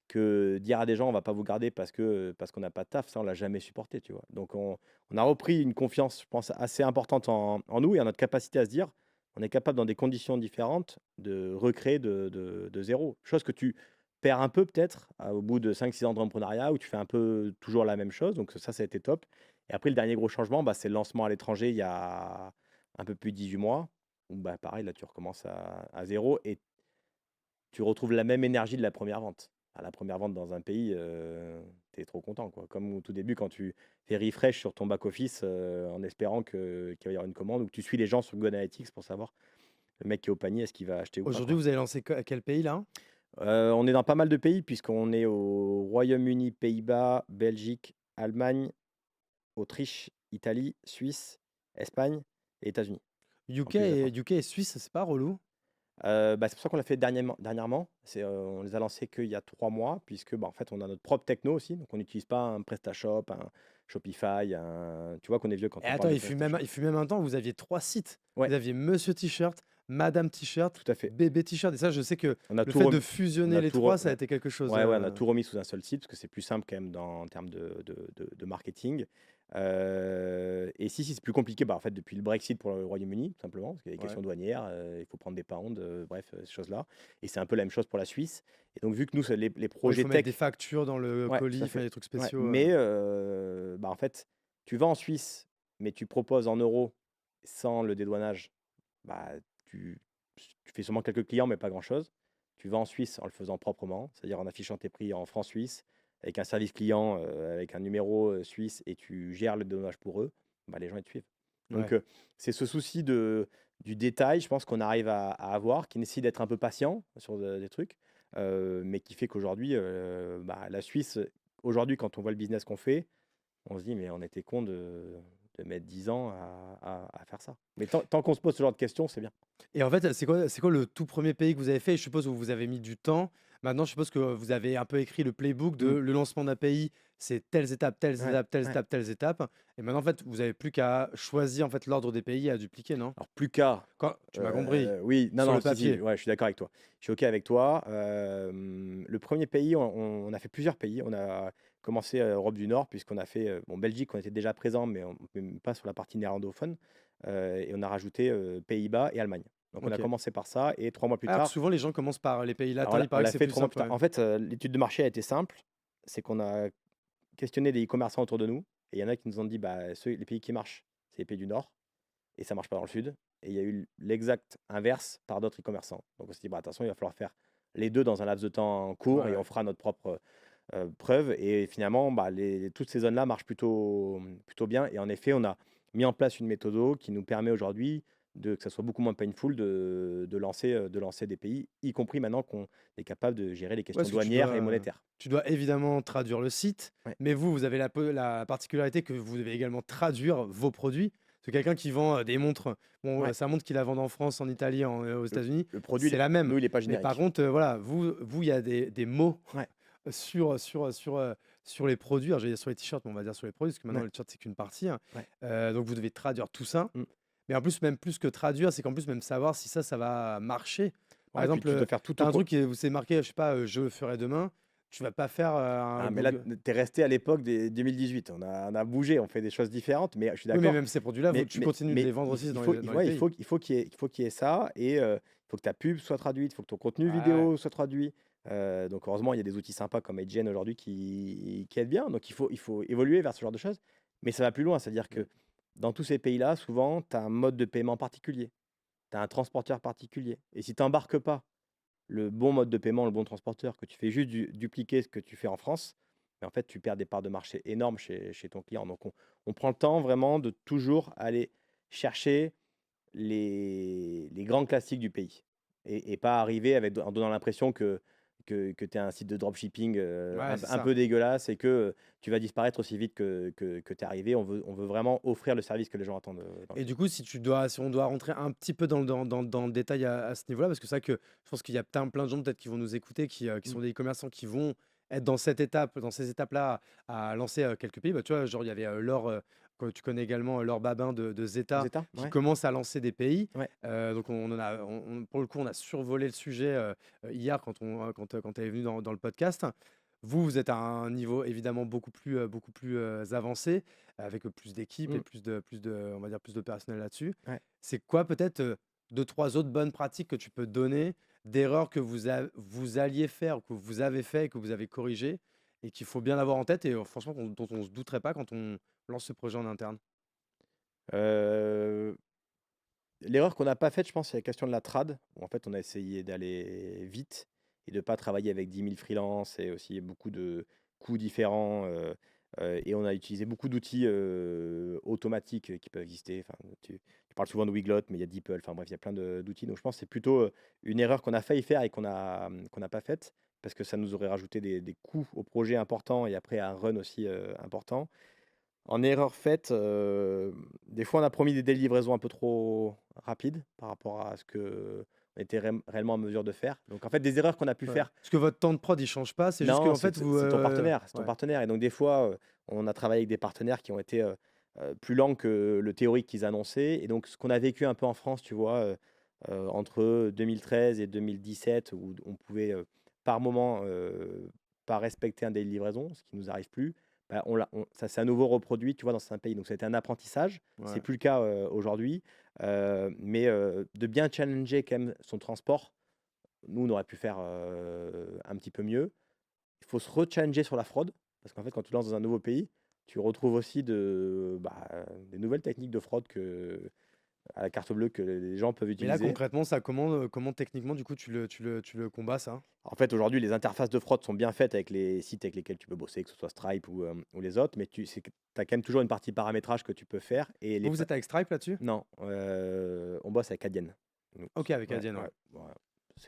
Que dire à des gens on va pas vous garder parce qu'on n'a pas de taf, ça on l'a jamais supporté, tu vois. Donc on a repris une confiance, je pense, assez importante en nous et en notre capacité à se dire on est capable dans des conditions différentes de recréer de zéro. Chose que tu perds un peu peut-être au bout de 5 6 ans d'entrepreneuriat où tu fais un peu toujours la même chose. Donc ça a été top. Et après le dernier gros changement, bah, c'est le lancement à l'étranger il y a un peu plus de 18 mois. Où bah, pareil, là tu recommences à zéro et tu retrouves la même énergie de la première vente. À la première vente dans un pays, tu es trop content, quoi. Comme au tout début, quand tu fais refresh sur ton back-office en espérant qu'il va y avoir une commande ou que tu suis les gens sur Google Analytics pour savoir le mec qui est au panier, est-ce qu'il va acheter ou pas, Aujourd'hui, quoi. vous avez lancé quel pays là? On est dans pas mal de pays, puisqu'on est au Royaume-Uni, Pays-Bas, Belgique, Allemagne, Autriche, Italie, Suisse, Espagne et États-Unis, en UK plus du et, Japon. UK et Suisse, c'est pas relou? Bah, c'est pour ça qu'on l'a fait dernièrement. On les a lancés qu'il y a 3 mois puisque, bah, en fait, on a notre propre techno aussi. Donc on n'utilise pas un PrestaShop, un Shopify, tu vois qu'on est vieux quand Et on attends, parle de il PrestaShop. fut même un temps où vous aviez 3 sites. Ouais, Vous aviez Monsieur T-shirt, Madame T-shirt, tout à fait. Bébé T-shirt. Et ça, je sais que On a le tout fait rem de on fusionner a les tout trois, re ça a ouais. été quelque chose. Ouais, ouais, on a tout remis sous un seul site parce que c'est plus simple quand même en termes de marketing. Et si c'est plus compliqué, bah, en fait, depuis le Brexit pour le Royaume-Uni, tout simplement, parce qu'il y a des Ouais. questions douanières, il faut prendre des pounds, bref, ces choses-là. Et c'est un peu la même chose pour la Suisse. Et donc, vu que nous, les Ouais, il projets faut mettre tech, des factures dans le ouais, tout colis, à enfin fait. des trucs Ouais, spéciaux. mais bah, en fait, tu vas en Suisse, mais tu proposes en euros sans le dédouanage, bah, tu, tu fais sûrement quelques clients, mais pas grand-chose. Tu vas en Suisse en le faisant proprement, c'est-à-dire en affichant tes prix en francs suisses, avec un service client, avec un numéro suisse, et tu gères le dédouanage pour eux, bah, les gens ils te suivent. Donc Ouais. c'est ce souci du détail, je pense qu'on arrive à avoir, qui nécessite d'être un peu patient sur des trucs, mais qui fait qu'aujourd'hui, bah, la Suisse, aujourd'hui, quand on voit le business qu'on fait, on se dit, mais on était con de mettre 10 ans à faire ça. Mais tant qu'on se pose ce genre de questions, c'est bien. Et en fait, c'est quoi le tout premier pays que vous avez fait? Je suppose où vous avez mis du temps. Maintenant, je suppose que vous avez un peu écrit le playbook de Mm. le lancement d'un pays, c'est telles étapes, telles Ouais, étapes, telles ouais. étapes, telles étapes. Et maintenant, en fait, vous avez plus qu'à choisir en fait l'ordre des pays à dupliquer, non? Alors, plus qu'à. Quand tu m'as compris, Oui, non, sur non, le si, si, papier. ouais, je suis d'accord avec toi. Je suis OK avec toi. Le premier pays, on a fait plusieurs pays. On a commencé Europe du Nord, puisqu'on a fait bon, Belgique, on était déjà présent, mais pas sur la partie néerlandophone. Et on a rajouté Pays-Bas et Allemagne. Donc, on a Ok. commencé par ça. Et 3 mois plus Alors que tard, souvent, les gens commencent par les pays alors latins, là, il on paraît que l'a c'est fait plus 3 mois simple. plus tard. Ouais. En fait, l'étude de marché a été simple. C'est qu'on a questionné des e-commerçants autour de nous. Et il y en a qui nous ont dit bah, les pays qui marchent, c'est les pays du Nord. Et ça marche pas dans le sud. Et il y a eu l'exact inverse par d'autres e-commerçants. Donc on s'est dit, bah, attention, il va falloir faire les deux dans un laps de temps court et Ouais. on fera notre propre preuve. Et finalement, bah, toutes ces zones-là marchent plutôt bien. Et en effet, on a mis en place une méthode qui nous permet aujourd'hui que ça soit beaucoup moins painful de lancer des pays, y compris maintenant qu'on est capable de gérer les Ouais, questions parce que douanières et monétaires. tu dois évidemment traduire le site, Ouais, mais vous avez la particularité que vous devez également traduire vos produits. C'est quelqu'un qui vend des montres, bon, ouais. sa montre qu'il la vend en France, en Italie, aux Le, États-Unis, le produit, c'est la même. nous, il n'est pas Mais par générique. contre, voilà, il y a des mots Ouais, sur les produits. Alors, j'allais dire sur les t-shirts, mais on va dire sur les produits, parce que maintenant, ouais, le t-shirt, c'est qu'une partie, hein. ouais. Donc, vous devez traduire tout ça. Mm. Mais en plus, même plus que traduire, c'est qu'en plus, même savoir si ça va marcher. Par Ouais, puis exemple, tu dois faire tout tu as au un truc où c'est marqué, je sais pas, je le ferai demain. tu vas pas faire un Ah, mais là, Google. tu es resté à l'époque des 2018. On a bougé, on fait des choses différentes, mais je suis Oui, mais d'accord. même ces produits-là, Mais, tu mais, continues de mais les vendre aussi il dans faut, les, il, dans les ouais, pays. il faut qu'il y ait ça et il faut que ta pub soit traduite, il faut que ton contenu Ouais, ouais. vidéo soit traduit. Donc, heureusement, il y a des outils sympas comme AdGen aujourd'hui qui aident bien. Donc, il faut évoluer vers ce genre de choses. Mais ça va plus loin, c'est-à-dire Mm. que dans tous ces pays-là, souvent, tu as un mode de paiement particulier, tu as un transporteur particulier. Et si tu n'embarques pas le bon mode de paiement, le bon transporteur, que tu fais juste dupliquer ce que tu fais en France, mais en fait, tu perds des parts de marché énormes chez ton client. Donc, on prend le temps vraiment de toujours aller chercher les grands classiques du pays et pas arriver en donnant l'impression que tu es un site de dropshipping Ouais, c'est un ça. peu dégueulasse et que tu vas disparaître aussi vite que tu es arrivé. On veut vraiment offrir le service que les gens attendent dans le Et du pays. coup, si on doit rentrer un petit peu dans le détail à ce niveau-là, parce que c'est vrai que je pense qu'il y a plein de gens peut-être qui vont nous écouter, qui Mm. sont des commerçants qui vont être dans ces étapes-là, à lancer quelques pays. Bah, tu vois, genre, il y avait Laure, que tu connais également, Laure Babin de Zeta, Zeta? qui Ouais. commence à lancer des pays. Ouais. Donc, pour le coup, on a survolé le sujet hier quand elle est venue dans le podcast. Vous, vous êtes à un niveau évidemment beaucoup plus avancé avec plus d'équipes et Mm. on va dire plus de personnel là-dessus. Ouais. C'est quoi peut-être 2, 3 autres bonnes pratiques que tu peux donner d'erreurs que vous alliez faire, ou que vous avez fait et que vous avez corrigé et qu'il faut bien avoir en tête et franchement dont on ne se douterait pas quand on lance ce projet en interne? Euh, L'erreur qu'on n'a pas faite, je pense, c'est la question de la trad, où en fait, on a essayé d'aller vite et de ne pas travailler avec 10 000 freelances et aussi beaucoup de coûts différents. Et on a utilisé beaucoup d'outils automatiques qui peuvent exister. Enfin, tu parles souvent de Wiglot, mais il y a DeepL. Enfin bref, il y a plein d'outils. Donc je pense que c'est plutôt une erreur qu'on a failli faire et qu'on n'a pas faite parce que ça nous aurait rajouté des coûts au projet importants et après un run aussi important. En erreur faite, des fois, on a promis des délais de livraison un peu trop rapides par rapport à ce qu'on était réellement en mesure de faire. Donc, en fait, des erreurs qu'on a pu Ouais. faire. Parce que votre temps de prod il change pas, c'est juste que Non, en fait vous c'est ton partenaire, c'est ton ouais. partenaire. Et donc, des fois, on a travaillé avec des partenaires qui ont été plus lents que le théorique qu'ils annonçaient. Et donc, ce qu'on a vécu un peu en France, tu vois, entre 2013 et 2017, où on pouvait par moment pas respecter un délai de livraison, ce qui nous arrive plus. Bah, ça s'est à nouveau reproduit, tu vois, dans certains pays. Donc, ça a été un apprentissage. C'est Ouais. plus le cas aujourd'hui. Mais de bien challenger quand même son transport, nous, on aurait pu faire un petit peu mieux. Il faut se re-challenger sur la fraude, parce qu'en fait, quand tu lances dans un nouveau pays, tu retrouves aussi des nouvelles techniques de fraude à la carte bleue que les gens peuvent Mais là utiliser. concrètement ça comment techniquement du coup tu le combats ça? En fait, aujourd'hui, les interfaces de fraude sont bien faites avec les sites avec lesquels tu peux bosser, que ce soit Stripe ou les autres, mais tu as quand même toujours une partie paramétrage que tu peux faire. Et Vous êtes avec Stripe là-dessus? Non, on bosse avec Adyen. nous. OK, avec Ouais, Adyen, ouais. ouais, ouais.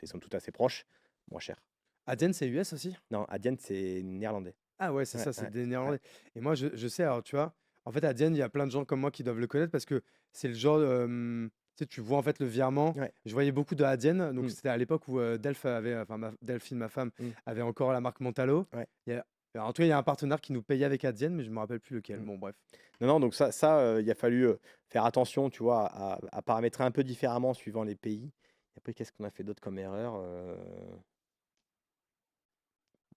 Ils sont tout assez proches, moins cher. Adyen, c'est US aussi? Non, Adyen, c'est néerlandais. Ah ouais, c'est Ouais, ça, c'est ouais, des ouais. Néerlandais. Et moi, je sais, alors tu vois, en fait, Adyen, il y a plein de gens comme moi qui doivent le connaître parce que c'est le genre, tu sais, tu vois en fait le virement. Ouais. Je voyais beaucoup de Adyen, donc Mm, c'était à l'époque où Delphine, ma femme, mm, avait encore la marque Mentalo. ouais. Alors, en tout cas, il y a un partenaire qui nous payait avec Adyen, mais je me rappelle plus lequel. Mm. Bon, bref. Non, non, donc il a fallu faire attention, tu vois, à paramétrer un peu différemment suivant les pays. Et après, qu'est-ce qu'on a fait d'autre comme erreur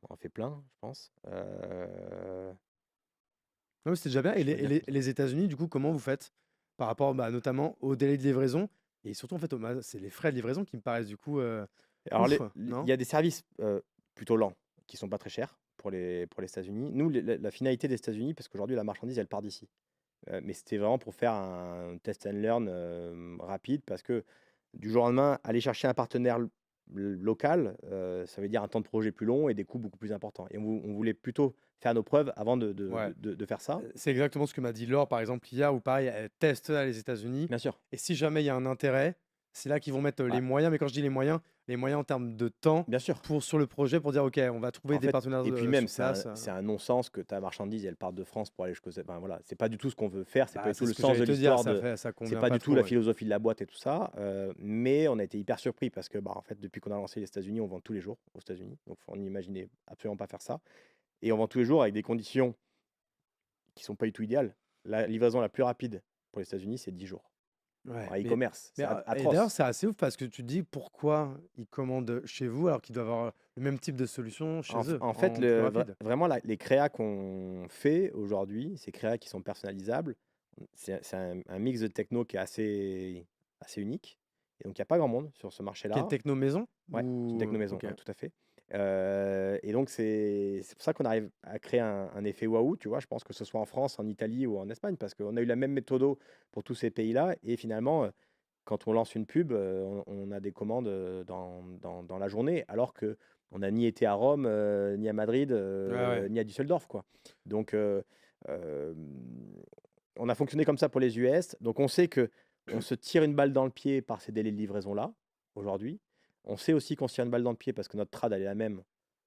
On en fait plein, je pense. Non, mais c'était déjà bien. Et Je les, peux et dire les- comme ça. les États-Unis, du coup, comment vous faites par rapport bah, notamment au délai de livraison et surtout, en fait, c'est les frais de livraison qui me paraissent du coup Alors, ouf, il non? y a des services plutôt lents qui sont pas très chers pour les États-Unis. Nous, la finalité des États-Unis, parce qu'aujourd'hui, la marchandise, elle part d'ici. Mais c'était vraiment pour faire un test and learn rapide parce que du jour au lendemain, aller chercher un partenaire local, ça veut dire un temps de projet plus long et des coûts beaucoup plus importants. Et on voulait plutôt faire nos preuves avant Ouais. de faire ça. C'est exactement ce que m'a dit Laure, par exemple, hier, où pareil, elle teste là, les États-Unis. Bien sûr, Et si jamais il y a un intérêt, c'est là qu'ils vont mettre ouais, les moyens. Mais quand je dis les moyens en termes de temps bien sûr. sur le projet pour dire, OK, on va trouver En des fait, partenaires et puis même, sur place. c'est un non-sens que ta marchandise, elle parte de France pour aller jusqu'au. Enfin, voilà, c'est pas du tout ce qu'on veut faire, c'est pas Bah, du tout c'est le ce que sens j'allais de te dire, l'histoire ça c'est convient pas pas du tout trop. la Ouais. philosophie de la boîte et tout ça. Mais on a été hyper surpris parce que, bah, en fait, depuis qu'on a lancé les États-Unis, on vend tous les jours aux États-Unis. Donc, on n'imaginait absolument pas faire ça. Et on vend tous les jours avec des conditions qui sont pas du tout idéales. La livraison la plus rapide pour les États-Unis, c'est 10 jours. Ouais, en e-commerce. C'est et d'ailleurs, atroce. c'est assez ouf parce que tu te dis pourquoi ils commandent chez vous alors qu'ils doivent avoir le même type de solution chez eux En fait, en plus rapide. vraiment, les créas qu'on fait aujourd'hui, ces créas qui sont personnalisables, c'est un mix de techno qui est assez unique. Et donc, il n'y a pas grand monde sur ce Qui est marché-là. techno maison Ouais, c'est une techno maison, ok. ouais, tout à fait. Et donc, c'est pour ça qu'on arrive à créer un effet waouh, tu vois. Je pense que ce soit en France, en Italie ou en Espagne, parce qu'on a eu la même méthode pour tous ces pays-là. Et finalement, quand on lance une pub, on a des commandes dans la journée, alors que on n'a ni été à Rome, ni à Madrid, Ouais. ni à Düsseldorf, quoi. Donc, euh, on a fonctionné comme ça pour les US. Donc, on sait que on se tire une balle dans le pied par ces délais de livraison-là, aujourd'hui. On sait aussi qu'on se tire une balle dans le pied parce que notre trad, elle est la même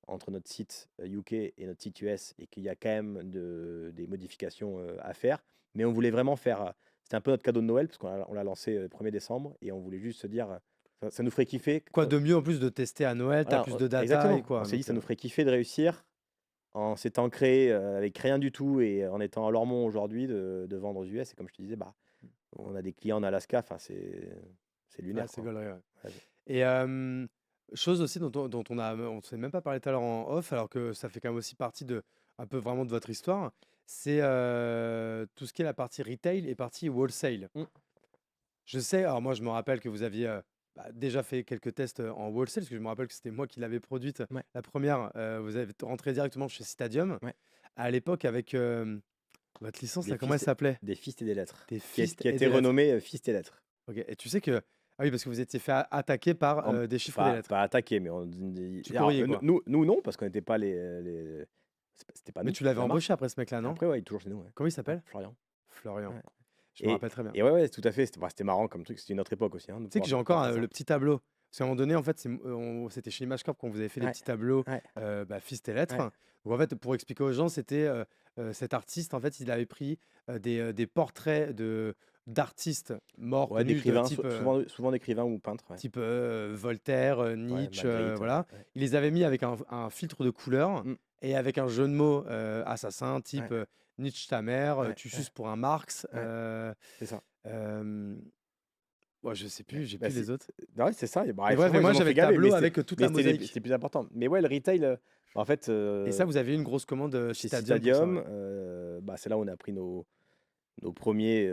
entre notre site UK et notre site US et qu'il y a quand même des modifications à faire. Mais on voulait vraiment faire. C'était un peu notre cadeau de Noël parce qu'on l'a lancé le 1er décembre et on voulait juste se dire, ça nous ferait kiffer. Quoi de mieux en plus de tester à Noël, t'as Voilà, plus de data et exactement. quoi. On s'est dit, Donc, ça nous ferait kiffer de réussir en s'étant créé avec rien du tout et en étant à Lormont aujourd'hui de vendre aux US. Et comme je te disais, bah, on a des clients en Alaska, enfin, c'est lunaire, c'est quoi. gaulerie, ouais. Ouais. Et chose aussi dont on s'est même pas parlé tout à l'heure en off, alors que ça fait quand même aussi partie de un peu vraiment de votre histoire, c'est tout ce qui est la partie retail et partie wholesale. Mm. Je sais, alors moi je me rappelle que vous aviez déjà fait quelques tests en wholesale, parce que je me rappelle que c'était moi qui l'avais produite. Ouais. La première, vous avez rentré directement chez Stadium. Ouais. À l'époque, avec votre licence, Des là, comment elle fils- s'appelait? Des Fist et des lettres. Des Qui a Fist qui a et été des lettres. renommé Fist et lettres. Ok, et tu sais que. Ah oui, parce que vous étiez fait attaquer par En- des chiffres et des lettres. Pas attaqué, mais Du alors, courrier, quoi. nous, non, parce qu'on n'était pas c'était pas Mais nous, tu l'avais la marque. embauché après ce mec-là, non? Après, ouais, il est toujours chez nous. Ouais. Comment il s'appelle? Florian. Florian. Ouais. Je me rappelle très bien. Et ouais, tout à fait. C'était marrant comme truc. C'était une autre époque aussi. Hein, de Tu sais que j'ai pouvoir encore faire ça. le petit tableau. Parce qu'à un moment donné, en fait, c'était chez Image Corp qu'on vous avait fait des Ouais. petits tableaux Ouais. Fist et lettres. Ouais. Donc en fait, pour expliquer aux gens, c'était cet artiste, en fait, il avait pris des portraits d'artistes morts, Ouais, connus, d'écrivains, type, souvent d'écrivains ou peintres. Ouais. type Voltaire, Ouais, Nietzsche, Magritte. voilà. Ouais. Il les avait mis avec un filtre de couleur Mm. et avec un jeu de mots assassin, type Ouais. Nietzsche ta mère, Ouais, tu ouais. suces pour un Marx. Ouais. C'est ça. Ouais, je sais plus, j'ai Bah, plus les autres. ouais, c'est ça. Et bah, Mais bref, franchement, et moi ils en ont j'avais fait le gaver, tableau mais avec toute la mosaïque. c'était plus important. Mais ouais, le retail, en fait, Et ça, vous avez eu une grosse commande chez chez Stadium pour ça, Stadium, ouais. bah, c'est là où on a pris nos premiers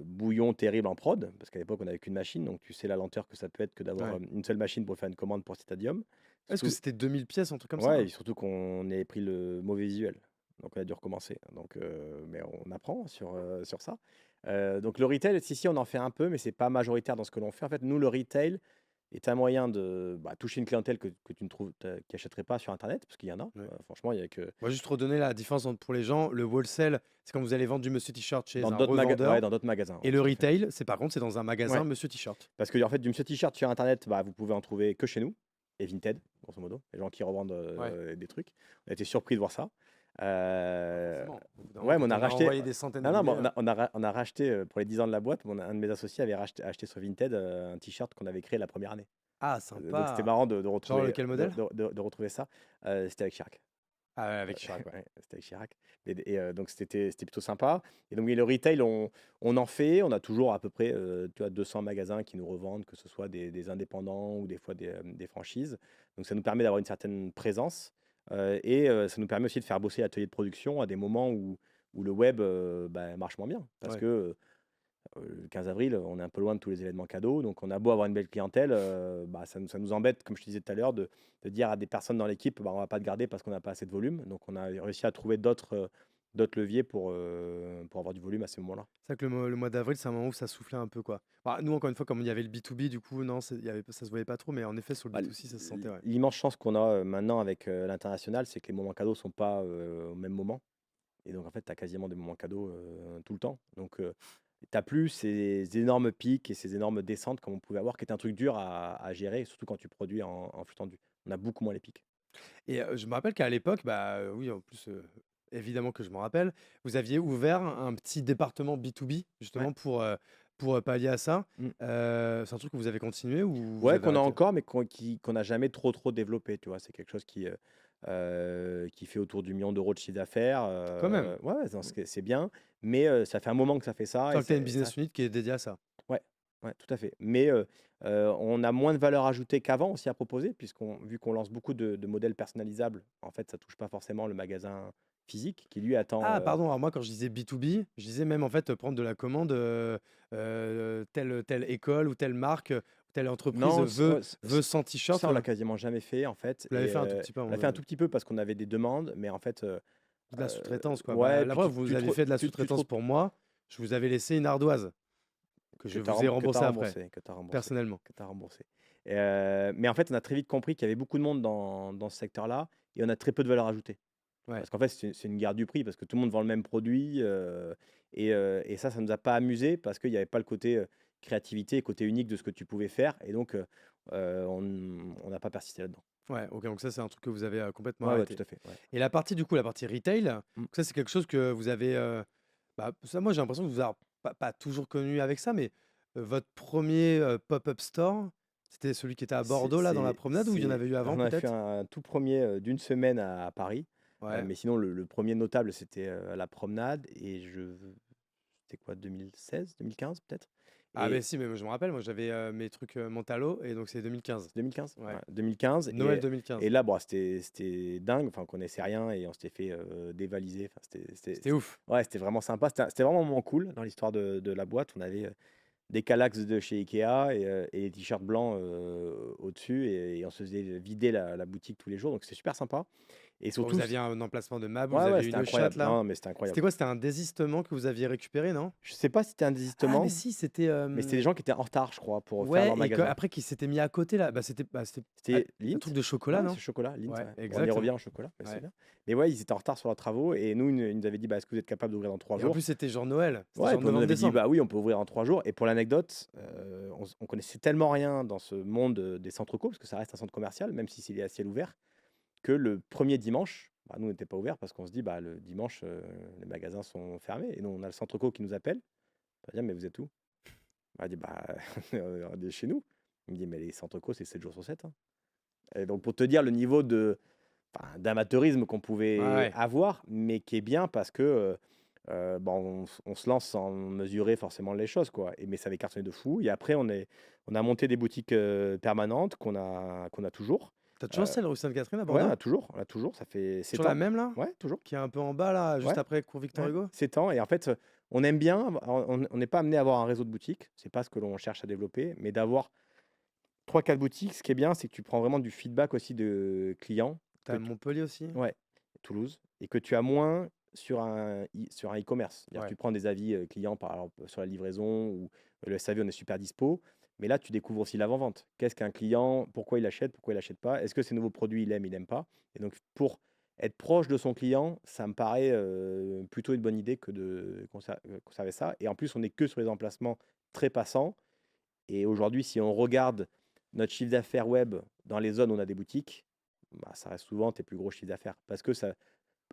bouillons terribles en prod, parce qu'à l'époque, on n'avait qu'une machine, donc tu sais la lenteur que ça peut être que d'avoir Ouais. une seule machine pour faire une commande pour Stadium. Est-ce que c'était 2000 pièces, un truc comme ça, Ouais, hein? et surtout qu'on ait pris le mauvais visuel. Donc on a dû recommencer. Donc, mais on apprend sur ça. Donc le retail, si, on en fait un peu, mais c'est pas majoritaire dans ce que l'on fait. En fait, nous, le retail est un moyen de toucher une clientèle que tu ne trouves, qui n'achèterait pas sur Internet, parce qu'il y en a. Ouais. Franchement, il y a que On va juste redonner la différence pour les gens. Le wholesale, c'est quand vous allez vendre du Monsieur T-shirt chez un dans revendeur. d'autres magasins. Et Ouais, le tout à fait. retail, c'est par contre, c'est dans un magasin Ouais. Monsieur T-shirt. Parce que en fait, du Monsieur T-shirt sur Internet, vous pouvez en trouver que chez nous et Vinted, grosso modo, les gens qui revendent des trucs. On a été surpris de voir ça. Forcément. Ouais, mais on a racheté. envoyé des centaines Non, de mais billets, on a racheté pour les 10 ans de la boîte. Un de mes associés avait acheté sur Vinted un T-shirt qu'on avait créé la première année. Ah, Donc c'était sympa. marrant de retrouver. Genre lequel modèle? De retrouver ça. C'était avec Chirac. Ah ouais, avec Chirac, ouais. Ouais, c'était avec Chirac. Donc c'était plutôt sympa. Et donc, oui, le retail, on en fait. On a toujours à peu près 200 magasins qui nous revendent, que ce soit des indépendants ou des fois des franchises. Donc ça nous permet d'avoir une certaine présence. Et ça nous permet aussi de faire bosser l'atelier de production à des moments où le web marche moins bien. Parce Ouais. que le 15 avril, on est un peu loin de tous les événements cadeaux. Donc on a beau avoir une belle clientèle, ça nous embête, comme je te disais tout à l'heure, de dire à des personnes dans l'équipe, on va pas te garder parce qu'on n'a pas assez de volume. Donc on a réussi à trouver d'autres leviers pour avoir du volume à ces moments-là. C'est vrai que le mois d'avril, c'est un moment où ça soufflait un peu, quoi. Bah, nous, encore une fois, comme il y avait le B2B, du coup, non, ça se voyait pas trop, mais en effet, sur le Bah, B2C, ça se sentait, ouais. L'immense chance qu'on a maintenant avec l'international, c'est que les moments cadeaux sont pas au même moment. Et donc, en fait, tu as quasiment des moments cadeaux tout le temps. Donc, tu n'as plus ces énormes pics et ces énormes descentes comme on pouvait avoir, qui était un truc dur à gérer, surtout quand tu produis en flux tendu. On a beaucoup moins les pics. Et je me rappelle qu'à l'époque, oui, en plus, évidemment que je m'en rappelle, vous aviez ouvert un petit département B2B, justement, pour pallier à ça. Mm. C'est un truc que vous avez continué ou vous Ouais, avez qu'on a arrêté? encore, mais qu'on n'a jamais trop développé. Tu vois, c'est quelque chose qui fait autour du million d'euros de chiffre d'affaires. Quand même. Ouais, non, c'est bien. Mais ça fait un moment que ça fait ça. Je crois Et que tu as une ça, business unit qui est dédiée à ça. ouais, Ouais, tout à fait. Mais on a moins de valeur ajoutée qu'avant aussi à proposer, vu qu'on lance beaucoup de modèles personnalisables, en fait, ça touche pas forcément le magasin physique qui lui attend. Ah pardon, alors moi quand je disais B2B, je disais même en fait, prendre de la commande, telle école ou telle marque, ou telle entreprise Non, veut 100 ça, t-shirts, on l'a quasiment jamais fait, en fait. vous l'avez fait un tout petit peu à un On l'a moment fait un donné. tout petit peu parce qu'on avait des demandes, mais en fait, De la sous-traitance quoi. Bah, ouais, la puis preuve, vous aviez fait de la plus trop sous-traitance pour moi, je vous avais laissé une ardoise que je vous ai que tu remboursée après, remboursé, que tu remboursé, personnellement. que tu remboursé. Mais en fait, on a très vite compris qu'il y avait beaucoup de monde dans ce secteur-là et on a très peu de valeur ajoutée. Ouais. Parce qu'en fait, c'est une guerre du prix, parce que tout le monde vend le même produit. Et ça nous a pas amusé parce qu'il n'y avait pas le côté créativité, côté unique de ce que tu pouvais faire. Et donc, on n'a pas persisté là-dedans. Ouais, OK, donc ça, c'est un truc que vous avez, complètement Ouais, ouais, tout arrêté à fait. Ouais. et la partie du coup, la partie retail, Mm. ça, c'est quelque chose que vous avez, bah, ça, moi, j'ai l'impression que vous avez pas toujours connu avec ça, mais, votre premier er pop-up store, c'était celui qui était à Bordeaux, là, dans la promenade ou il y en avait eu avant On a fait peut-être? un tout premier d'une semaine à Paris. Ouais. Mais sinon, le premier notable, c'était à la promenade. C'était quoi, 2016, 2015 peut-être? Ah beh, Et si, mais moi, je me rappelle, moi, j'avais, mes trucs, Mentalo et donc c'est 2015. 2015? Ouais, Ouais, 2015. Noël Et 2015. là, bon, c'était dingue. Enfin, on connaissait rien et on s'était fait dévaliser. Enfin, C'était ouf. ouais, c'était vraiment sympa. C'était vraiment un moment cool dans l'histoire de la boîte. On avait des Calax de chez Ikea et des t-shirts blancs au-dessus. Et on se faisait vider la boutique tous les jours. Donc, c'était super sympa. Et Bon, surtout, vous aviez un emplacement de meubles, vous ouais, ouais, aviez c'était une chatte, incroyable. là. Non, mais c'était C'était incroyable. quoi? C'était un désistement que vous aviez récupéré, non? Je sais pas si c'était un Ah mais désistement, si, c'était, mais c'était des gens qui étaient en retard, je crois, pour faire ouais leur et magasin. qu'après qui s'était mis à côté là, c'était ah, C'était un Lint? truc de chocolat, Ouais, c'est non? chocolat, Lint, Ouais, ouais. Bon, on y revient exactement. au chocolat, mais c'est Ouais bien. Mais ouais, ils étaient en retard sur leurs travaux et nous, ils nous avaient dit: «Bah, est-ce que vous êtes capable d'ouvrir dans 3 et en plus, jours?» c'était genre Noël, c'était Ouais, et genre puis on nous avait dit: novembre-décembre. «Bah oui, on peut ouvrir en 3 jours». Et pour l'anecdote, on connaissait tellement rien dans ce monde des centres co, parce que ça reste un centre commercial, même si c'est à ciel ouvert, que le premier dimanche, bah, nous, on n'était pas ouverts parce qu'on se dit: «Bah, le dimanche, les magasins sont fermés». Et nous, on a le centre co qui nous appelle. On va dire: «Mais vous êtes où?» On a dit: «Bah, on est chez nous». Il me dit: «Mais les centres co, c'est 7 jours sur 7, hein». Et donc pour te dire le niveau d'amateurisme qu'on Ouais, pouvait ouais. avoir, mais qui est bien parce que, bah, on se lance sans mesurer forcément les choses, quoi. Mais ça avait cartonné de fou. Et après on a monté des boutiques, permanentes qu'on a toujours. Tu toujours Heu, celle rue Sainte-Catherine à ouais, Bordeaux? on a toujours, ça fait Toujours 7 la ans. même là? Ouais, toujours. Qui est un peu en bas là, juste Ouais, après cours Victor ouais, Hugo? 7 ans. Et en fait, on aime bien, on n'est pas amené à avoir un réseau de boutiques, c'est pas ce que l'on cherche à développer, mais d'avoir 3-4 boutiques. Ce qui est bien, c'est que tu prends vraiment du feedback aussi de clients Tu que as Montpellier aussi? ouais, Toulouse, et que tu as moins sur un e-commerce. C'est-à-dire que Ouais. tu prends des avis clients par exemple sur la livraison ou le SAV, on est super dispo. Mais là, tu découvres aussi l'avant-vente. Qu'est-ce qu'un client? Pourquoi il achète pas? Est-ce que ces nouveaux produits, il aime pas? Et donc, pour être proche de son client, ça me paraît plutôt une bonne idée que de conserver ça. Et en plus, on n'est que sur les emplacements très passants. Et aujourd'hui, si on regarde notre chiffre d'affaires web dans les zones où on a des boutiques, bah, ça reste souvent tes plus gros chiffres d'affaires. Parce que ça,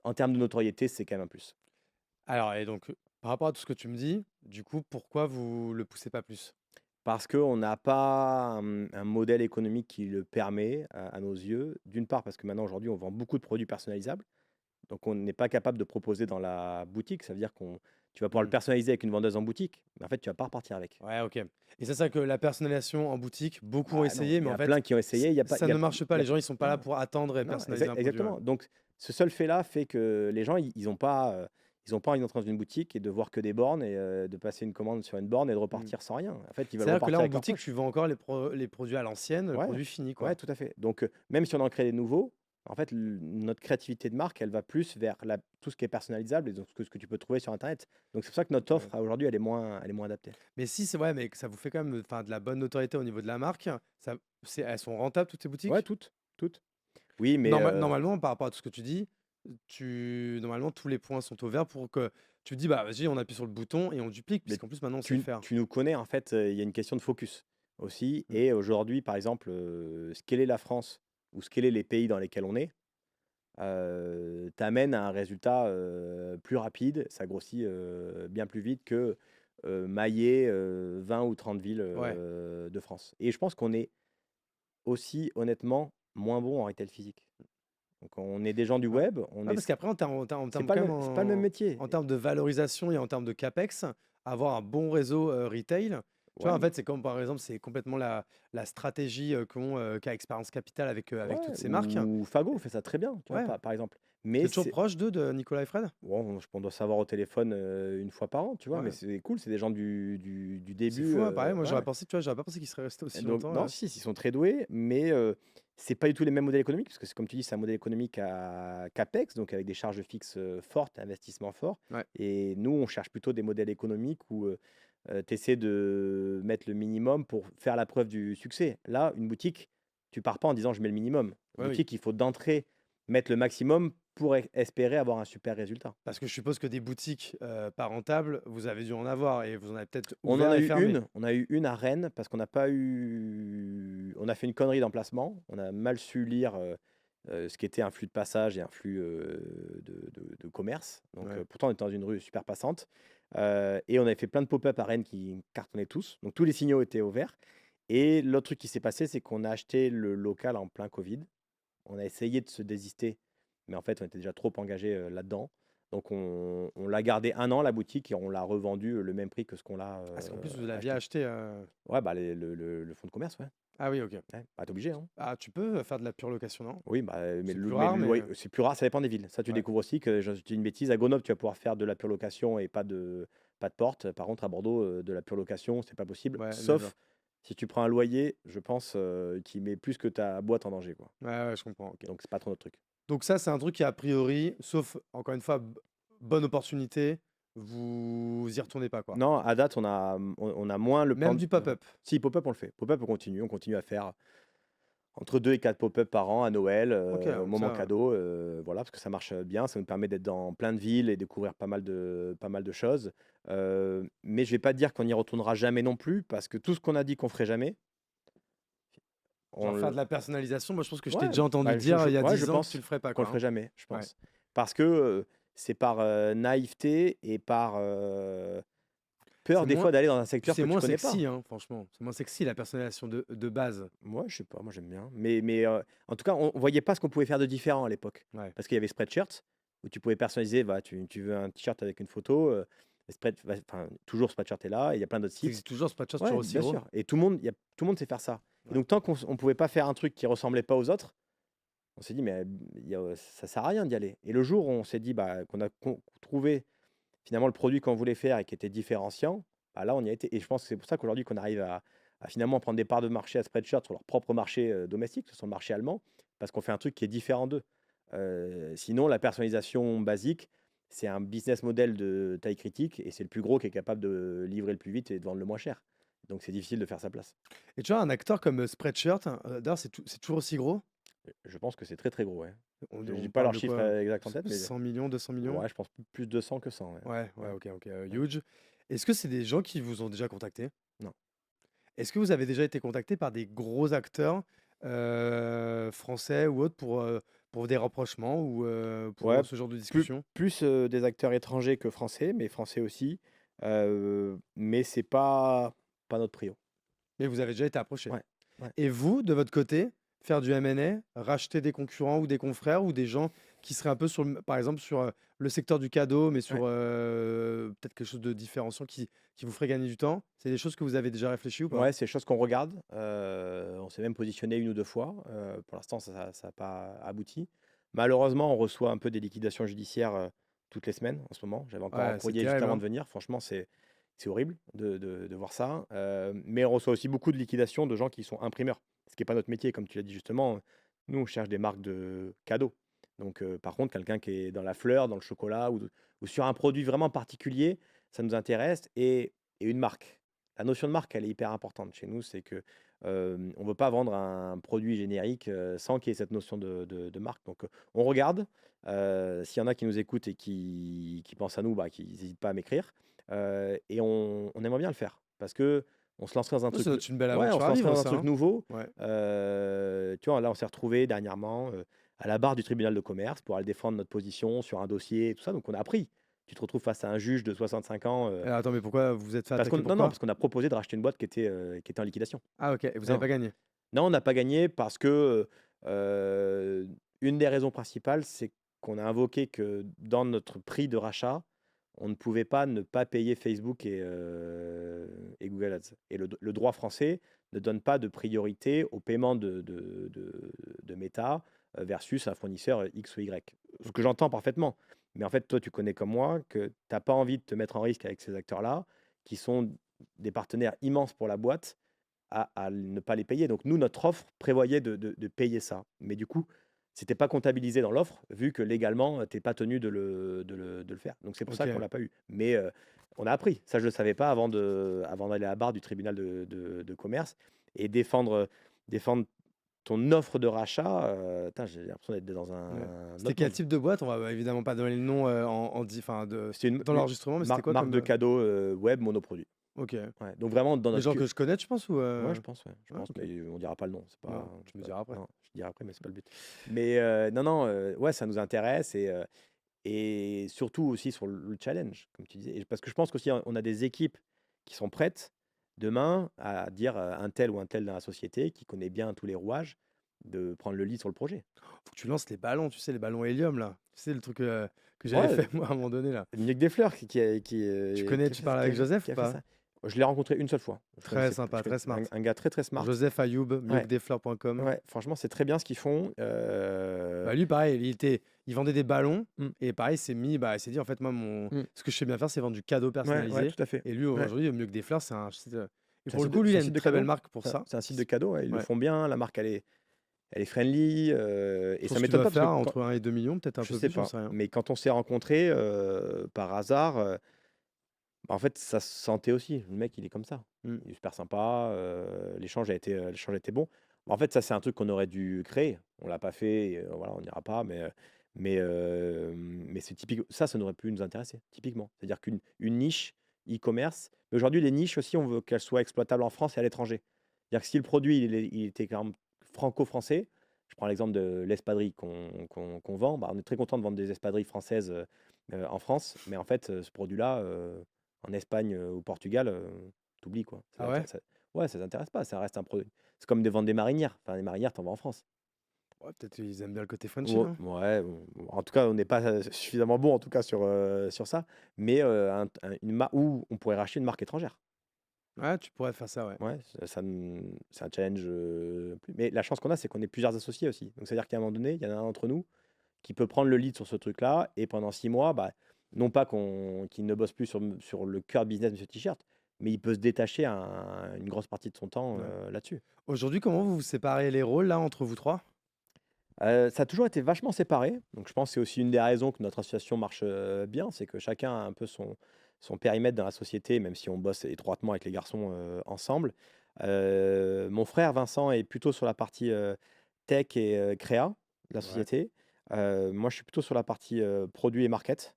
en termes de notoriété, c'est quand même un plus. Alors et donc, par rapport à tout ce que tu me dis, du coup, pourquoi vous le poussez pas plus? Parce qu'on n'a pas un modèle économique qui le permet à nos yeux. D'une part, parce que maintenant, aujourd'hui, on vend beaucoup de produits personnalisables. Donc, on n'est pas capable de proposer dans la boutique. Ça veut dire que tu vas pouvoir le Mmh. personnaliser avec une vendeuse en boutique, mais en fait, tu vas pas repartir avec. Ouais, OK et c'est ça que la personnalisation en boutique, beaucoup ont Bah non, essayé, il mais y en a fait, plein qui ont essayé. Il y a pas, ça ne marche pas. il y Les a- gens, ils sont pas là non. pour attendre et Non, personnaliser un produit, ouais. exactement. Donc, ce seul fait-là fait que les gens, ils n'ont pas, envie d'entrer dans une boutique et de voir que des bornes et de passer une commande sur une borne et de Mmh. repartir sans rien. En fait, ils veulent C'est-à-dire que là, repartir en avec leur boutique, poche. tu vends encore les produits à l'ancienne, le Ouais, produit fini, ouais, quoi. tout à fait. Donc, même si on en crée des nouveaux, en fait, notre créativité de marque, elle va plus vers tout ce qui est personnalisable et donc ce que tu peux trouver sur Internet. Donc, c'est pour ça que notre Ouais. offre, aujourd'hui, elle est moins adaptée. Mais si, c'est vrai, mais que ça vous fait quand même, enfin, de la bonne notoriété au niveau de la marque. Ça, elles sont rentables, toutes ces Ouais, boutiques? toutes, toutes. Oui, mais Normalement, par rapport à tout ce que tu dis, normalement, tous les points sont au vert pour que tu te dis, bah, vas-y, on appuie sur le bouton et on duplique, Mais puisqu'en plus, maintenant, on sait le faire. tu nous connais, en fait, il y a une question de focus aussi. Mmh. Et aujourd'hui, par exemple, ce qu'est la France ou ce qu'est les pays dans lesquels on est, t'amène à un résultat plus rapide. Ça grossit bien plus vite que mailler 20 ou 30 villes Ouais. de France. Et je pense qu'on est aussi, honnêtement, moins bon en retail physique. Donc, on est des gens du Ouais. web, Ouais, parce qu'après, en c'est termes pas quand le même, même, c'est pas le même métier. en termes de valorisation et en termes de CapEx, avoir un bon réseau retail, Tu vois, Ouais, en fait, c'est comme par exemple, c'est complètement la stratégie qu'a Expérience Capital avec toutes ouais, ces marques. ou Fago fait ça très bien, tu vois, Ouais. par exemple. Tu Mais es toujours c'est proche d'eux, de Nicolas et Fred? bon, on doit savoir au téléphone une fois par an, tu vois, mais Ouais. c'est cool, c'est des gens du C'est début. fou, hein, pareil, moi Ouais, j'aurais ouais. pensé, tu vois, j'aurais pas pensé qu'ils seraient restés Et aussi donc, longtemps. non, si, ils sont très doués, mais c'est pas du tout les mêmes modèles économiques, parce que comme tu dis, c'est un modèle économique à CAPEX, donc avec des charges fixes fortes, investissements forts. Ouais. Et nous, on cherche plutôt des modèles économiques où tu essaies de mettre le minimum pour faire la preuve du succès. Là, une boutique, tu pars pas en disant je mets le minimum. Une Ouais, oui. boutique, il faut d'entrée mettre le maximum pour espérer avoir un super résultat. Parce que je suppose que des boutiques pas rentables, vous avez dû en avoir et vous en avez peut-être On en ouvert a et eu fermé. une, on a eu une à Rennes parce qu'on n'a pas eu, on a fait une connerie d'emplacement. On a mal su lire ce qu'était un flux de passage et un flux de commerce. Donc Ouais. pourtant on était dans une rue super passante. Et on avait fait plein de pop-up à Rennes qui cartonnaient tous. Donc tous les signaux étaient au vert. Et l'autre truc qui s'est passé, c'est qu'on a acheté le local en plein Covid. On a essayé de se désister, mais en fait, on était déjà trop engagé là-dedans. Donc, on l'a gardé un an, la boutique, et on l'a revendu le même prix que ce qu'on l'a Parce qu'en plus, vous l'aviez acheté. acheté. Ouais, bah, le fonds de commerce, ouais. Ah oui, ok. Ouais, bah, t'es obligé, hein. Ah, tu peux faire de la pure location, non? Oui, bah, mais C'est le, plus mais rare, le mais loyer, c'est plus rare, ça dépend des villes. Ça, tu ouais. découvres aussi que, je dis une bêtise, à Grenoble, tu vas pouvoir faire de la pure location et pas de porte. Par contre, à Bordeaux, de la pure location, c'est pas possible. Ouais, never. Sauf si tu prends un loyer, je pense, qui met plus que ta boîte en danger, quoi. Ouais, ouais, je comprends. Ok. Donc, c'est pas trop notre truc. Donc ça, c'est un truc qui, a priori, sauf, encore une fois, bonne opportunité, vous y retournez pas, quoi. Non, à date, on a moins le plan Même du pop-up. si, pop-up, on le fait. Pop-up, on continue à faire entre 2 et 4 pop-up par an à Noël, Ok, au donc moment ça, cadeau, voilà, parce que ça marche bien. Ça nous permet d'être dans plein de villes et découvrir pas mal de choses. Mais je vais pas te dire qu'on n'y retournera jamais non plus, parce que tout ce qu'on a dit qu'on ferait jamais, on genre faire l de la personnalisation, moi je pense que je t'ai ouais, déjà entendu bah, dire il y a ouais, je 10 ans que tu pense le ferais pas, qu'on quoi, le ferait hein. jamais, je Ouais. pense. Parce que, c'est par, naïveté et par, C'est peur des moins, fois d'aller dans un puis secteur c'est que tu moins connais pas. sexy, hein, franchement. C'est moins sexy la personnalisation de base. Moi, je sais pas, moi j'aime bien. Mais en tout cas, on voyait pas ce qu'on pouvait faire de différent à l'époque. Ouais. Parce qu'il y avait Spreadshirt, où tu pouvais personnaliser, bah, tu veux un t-shirt avec une photo, enfin, toujours Spreadshirt est là, et il y a plein d'autres Ça sites. existe toujours, Spatchers, Ouais, toujours aussi bien gros. sûr. Et tout le monde sait faire ça. Et Ouais. donc, tant qu'on pouvait pas faire un truc qui ressemblait pas aux autres, on s'est dit, mais ça sert à rien d'y aller. Et le jour où on s'est dit bah, qu'on a trouvé finalement le produit qu'on voulait faire et qui était différenciant, bah là, on y a été. Et je pense que c'est pour ça qu'aujourd'hui, qu'on arrive à finalement prendre des parts de marché à Spreadshirt sur leur propre marché domestique, sur son marché allemand, parce qu'on fait un truc qui est différent d'eux. Sinon, la personnalisation basique, c'est un business model de taille critique et c'est le plus gros qui est capable de livrer le plus vite et de vendre le moins cher. Donc, c'est difficile de faire sa place. Et tu vois, un acteur comme Spreadshirt, hein, d'ailleurs, c'est toujours aussi gros. Je pense que c'est très très gros. Ouais. Je On n'ai pas parle leur de chiffre quoi? exact en tête, mais 100 millions, 200 millions? ouais, je pense plus de 200 que 100. Ouais. Ouais, ouais, Ouais, ok, ok, ouais. huge. Est-ce que c'est des gens qui vous ont déjà contacté? Non. Est-ce que vous avez déjà été contacté par des gros acteurs français ou autres pour des rapprochements ou Ouais, pour ce genre de plus, discussion? plus des acteurs étrangers que français, mais français aussi. Mais c'est pas notre prio. Mais vous avez déjà été approché. Ouais, ouais. Et vous, de votre côté, faire du M&A, racheter des concurrents ou des confrères ou des gens qui seraient un peu sur, par exemple, sur le secteur du cadeau, mais sur Ouais. peut-être quelque chose de différenciant qui vous ferait gagner du temps, c'est des choses que vous avez déjà réfléchi ou pas? Ouais, c'est des choses qu'on regarde. On s'est même positionné une ou deux fois. Pour l'instant, ça n'a pas abouti. Malheureusement, on reçoit un peu des liquidations judiciaires toutes les semaines en ce moment. J'avais encore un Ouais, c'est courrier juste terrible, avant hein. de venir. Franchement, c'est horrible de voir ça. Mais on reçoit aussi beaucoup de liquidations de gens qui sont imprimeurs, ce qui n'est pas notre métier, comme tu l'as dit justement. Nous, on cherche des marques de cadeaux. Donc, par contre, quelqu'un qui est dans la fleur, dans le chocolat ou sur un produit vraiment particulier, ça nous intéresse. Et une marque. La notion de marque, elle est hyper importante chez nous. C'est que on ne veut pas vendre un produit générique sans qu'il y ait cette notion de marque. Donc, on regarde. S'il y en a qui nous écoutent et qui pensent à nous, bah, qu'ils n'hésitent pas à m'écrire. Et on aimerait bien le faire parce que on se lancerait dans un Oh, ça truc. doit être une belle Ouais, on aventure se à lancerait vivre, dans un ça, truc hein. nouveau. Ouais. Tu vois, là, on s'est retrouvé dernièrement à la barre du tribunal de commerce pour aller défendre notre position sur un dossier et tout ça. Donc, on a appris. Tu te retrouves face à un juge de 65 ans. Attends, mais pourquoi vous vous êtes fait Parce qu'on, attaquer? non, non, Pourquoi? parce qu'on a proposé de racheter une boîte qui était en liquidation. Ah, ok, et vous n'avez Non, pas gagné. non, on n'a pas gagné parce que une des raisons principales, c'est qu'on a invoqué que dans notre prix de rachat, on ne pouvait pas ne pas payer Facebook et Google Ads. Et le droit français ne donne pas de priorité au paiement de Meta versus un fournisseur X ou Y. Ce que j'entends parfaitement. Mais en fait, toi, tu connais comme moi que tu n'as pas envie de te mettre en risque avec ces acteurs-là, qui sont des partenaires immenses pour la boîte, à ne pas les payer. Donc nous, notre offre prévoyait de payer ça. Mais du coup, c'était pas comptabilisé dans l'offre, vu que légalement, tu n'es pas tenu de le faire. Donc c'est pour ça qu'on Ok. l'a pas eu. Mais on a appris. Ça, je ne le savais pas avant d'aller à la barre du tribunal de commerce et défendre ton offre de rachat. Putain, j'ai l'impression d'être dans Ouais. un C'était autre quel monde. type de boîte? On va évidemment pas donner le nom enfin, C'était dans l'enregistrement, mais c'était quoi marque comme. de cadeaux web monoproduit. Ok. Ouais. Donc vraiment, dans Des notre gens que je connais, tu penses? Ou, Ouais, je pense, ouais. Je ouais, pense, ok. mais on dira pas le nom. Non, tu me diras après. Non, je dirai après, mais c'est pas le but. Mais non, non, ouais, ça nous intéresse et surtout aussi sur le challenge, comme tu disais. Et parce que je pense qu'aussi, on a des équipes qui sont prêtes demain à dire un tel ou un tel dans la société qui connaît bien tous les rouages de prendre le lead sur le projet. Faut que tu lances les ballons, tu sais, les ballons hélium, là. Tu sais, le truc que j'avais Ouais, fait, moi, à un moment donné, là. Mieux que des fleurs Tu connais, qui a tu fait, parles avec Joseph qui ou a fait pas? ça. Je l'ai rencontré une seule fois. Très sympa, très smart. Un gars très très smart. Joseph Ayoub, Ouais, mieuxquedesfleurs.com. ouais, franchement, c'est très bien ce qu'ils font. Bah lui, pareil, il vendait des ballons Mm, et pareil, il s'est dit en fait, moi, mm. ce que je sais bien faire, c'est vendre du cadeau Ouais, ouais, personnalisé. tout à fait. Et lui, Ouais. aujourd'hui, Mieux que des fleurs, c'est un site. Et C'est un pour le site coup, lui, il c'est a un une site de très belle cadeaux. marque pour ça. C'est un site de cadeaux, ouais, ils le Ouais. font bien. La marque, elle est friendly. Et Je ça pense qu'il m'étonne doit pas parce faire que entre 1 et 2 millions, peut-être un je peu sais plus, j'en pas. sais rien. Mais quand on s'est rencontrés par hasard, bah, en fait, ça se sentait aussi. Le mec, il est comme ça. Mm. Il est super sympa. L'échange a été bon. En fait, ça, c'est un truc qu'on aurait dû créer. On l'a pas fait. Et, voilà, on n'ira pas. Mais c'est typique. Ça aurait pu nous intéresser, typiquement. C'est-à-dire qu'une niche e-commerce. Mais aujourd'hui, les niches aussi, on veut qu'elles soient exploitables en France et à l'étranger. C'est-à-dire que si le produit, il était quand même franco-français, je prends l'exemple de l'espadrille qu'on vend, bah, on est très content de vendre des espadrilles françaises en France. Mais en fait, ce produit-là, en Espagne ou au Portugal, t'oublies quoi. Ah ouais? Ouais, ça t'intéresse pas. Ça reste un produit. C'est comme de vendre des marinières. Enfin, des marinières, t'en vends en France. Ouais, peut-être qu'ils aiment bien le côté Frenchy, Ouais, non? ouais, en tout cas, on n'est pas suffisamment bon en tout cas sur ça, mais où on pourrait racheter une marque étrangère. Ouais, tu pourrais faire ça, ouais. Ouais, c'est un challenge. Mais la chance qu'on a, c'est qu'on est plusieurs associés aussi. Donc, c'est-à-dire qu'à un moment donné, il y en a un d'entre nous qui peut prendre le lead sur ce truc-là et pendant 6 mois, bah, non pas qu'il ne bosse plus sur le cœur de business de ce t-shirt, mais il peut se détacher une grosse partie de son temps Ouais. là-dessus. Aujourd'hui, comment vous vous séparez les rôles, là, entre vous trois? Ça a toujours été vachement séparé. Donc je pense que c'est aussi une des raisons que notre association marche bien, c'est que chacun a un peu son périmètre dans la société, même si on bosse étroitement avec les garçons ensemble. Mon frère Vincent est plutôt sur la partie tech et créa de la Ouais. société. Moi, je suis plutôt sur la partie produit et market.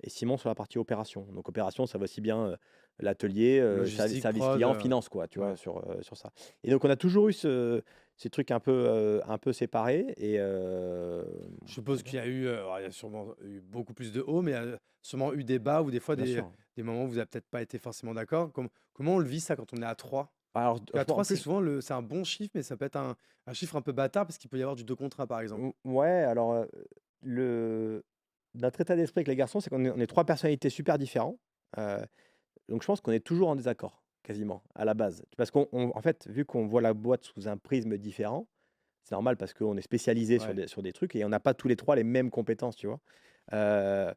Et Simon sur la partie opération. Donc opération, ça va aussi bien l'atelier, Logistique, service prod, client, finance, quoi, tu ouais. vois, sur ça. Et donc on a toujours eu ces trucs un peu séparés. Et Je c'est suppose bien. qu'il y a eu, alors, il y a sûrement eu beaucoup plus de hauts, mais il y a sûrement eu des bas ou des fois Bien sûr. des moments où vous avez peut-être pas été forcément d'accord. Comment on le vit ça quand on est à 3? Alors, À en 3, c'est plus, souvent c'est un bon chiffre, mais ça peut être un chiffre un peu bâtard parce qu'il peut y avoir du 2 contre 1, par exemple. ouais, alors le, notre état d'esprit avec les garçons, c'est qu'on est trois personnalités super différentes. Euh, donc je pense qu'on est toujours en désaccord, quasiment, à la base. Parce en fait, vu qu'on voit la boîte sous un prisme différent, c'est normal parce qu'on est spécialisé sur Ouais. des trucs et on n'a pas tous les trois les mêmes compétences, tu vois. Euh,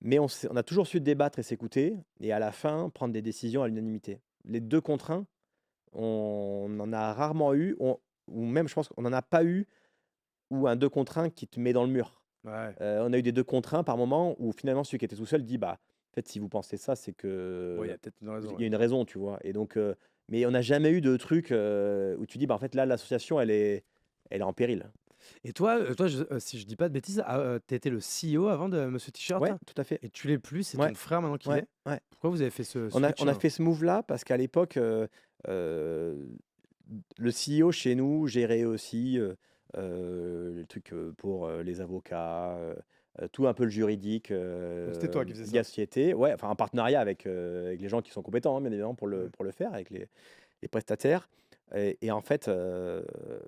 mais on a toujours su débattre et s'écouter et à la fin prendre des décisions à l'unanimité. Les deux contre un, on en a rarement eu, ou même je pense qu'on n'en a pas eu, ou un 2 contre 1 qui te met dans le mur. Ouais. On a eu des 2 contre 1 par moment où finalement celui qui était tout seul dit bah en fait si vous pensez ça c'est Ouais, il y que a peut-être une raison, il y ouais. a une raison, tu vois. Et donc mais on n'a jamais eu de truc où tu dis bah en fait là l'association elle est en péril. Et toi, si je dis pas de bêtises, tu étais le CEO avant de Monsieur T-shirt, Ouais, là? tout à fait. Et tu l'es plus, c'est Ouais, ton frère maintenant qui ouais, l'est? ouais. Pourquoi vous avez fait ce On a, switch, on a là? fait ce move-là parce qu'à l'époque, euh, le CEO chez nous gérait aussi le truc pour les avocats, tout un peu le juridique Donc c'était toi qui faisais de ça? la société. Ouais, enfin un partenariat avec les gens qui sont compétents, hein, bien évidemment, Ouais. pour le faire, avec les prestataires. Et en fait,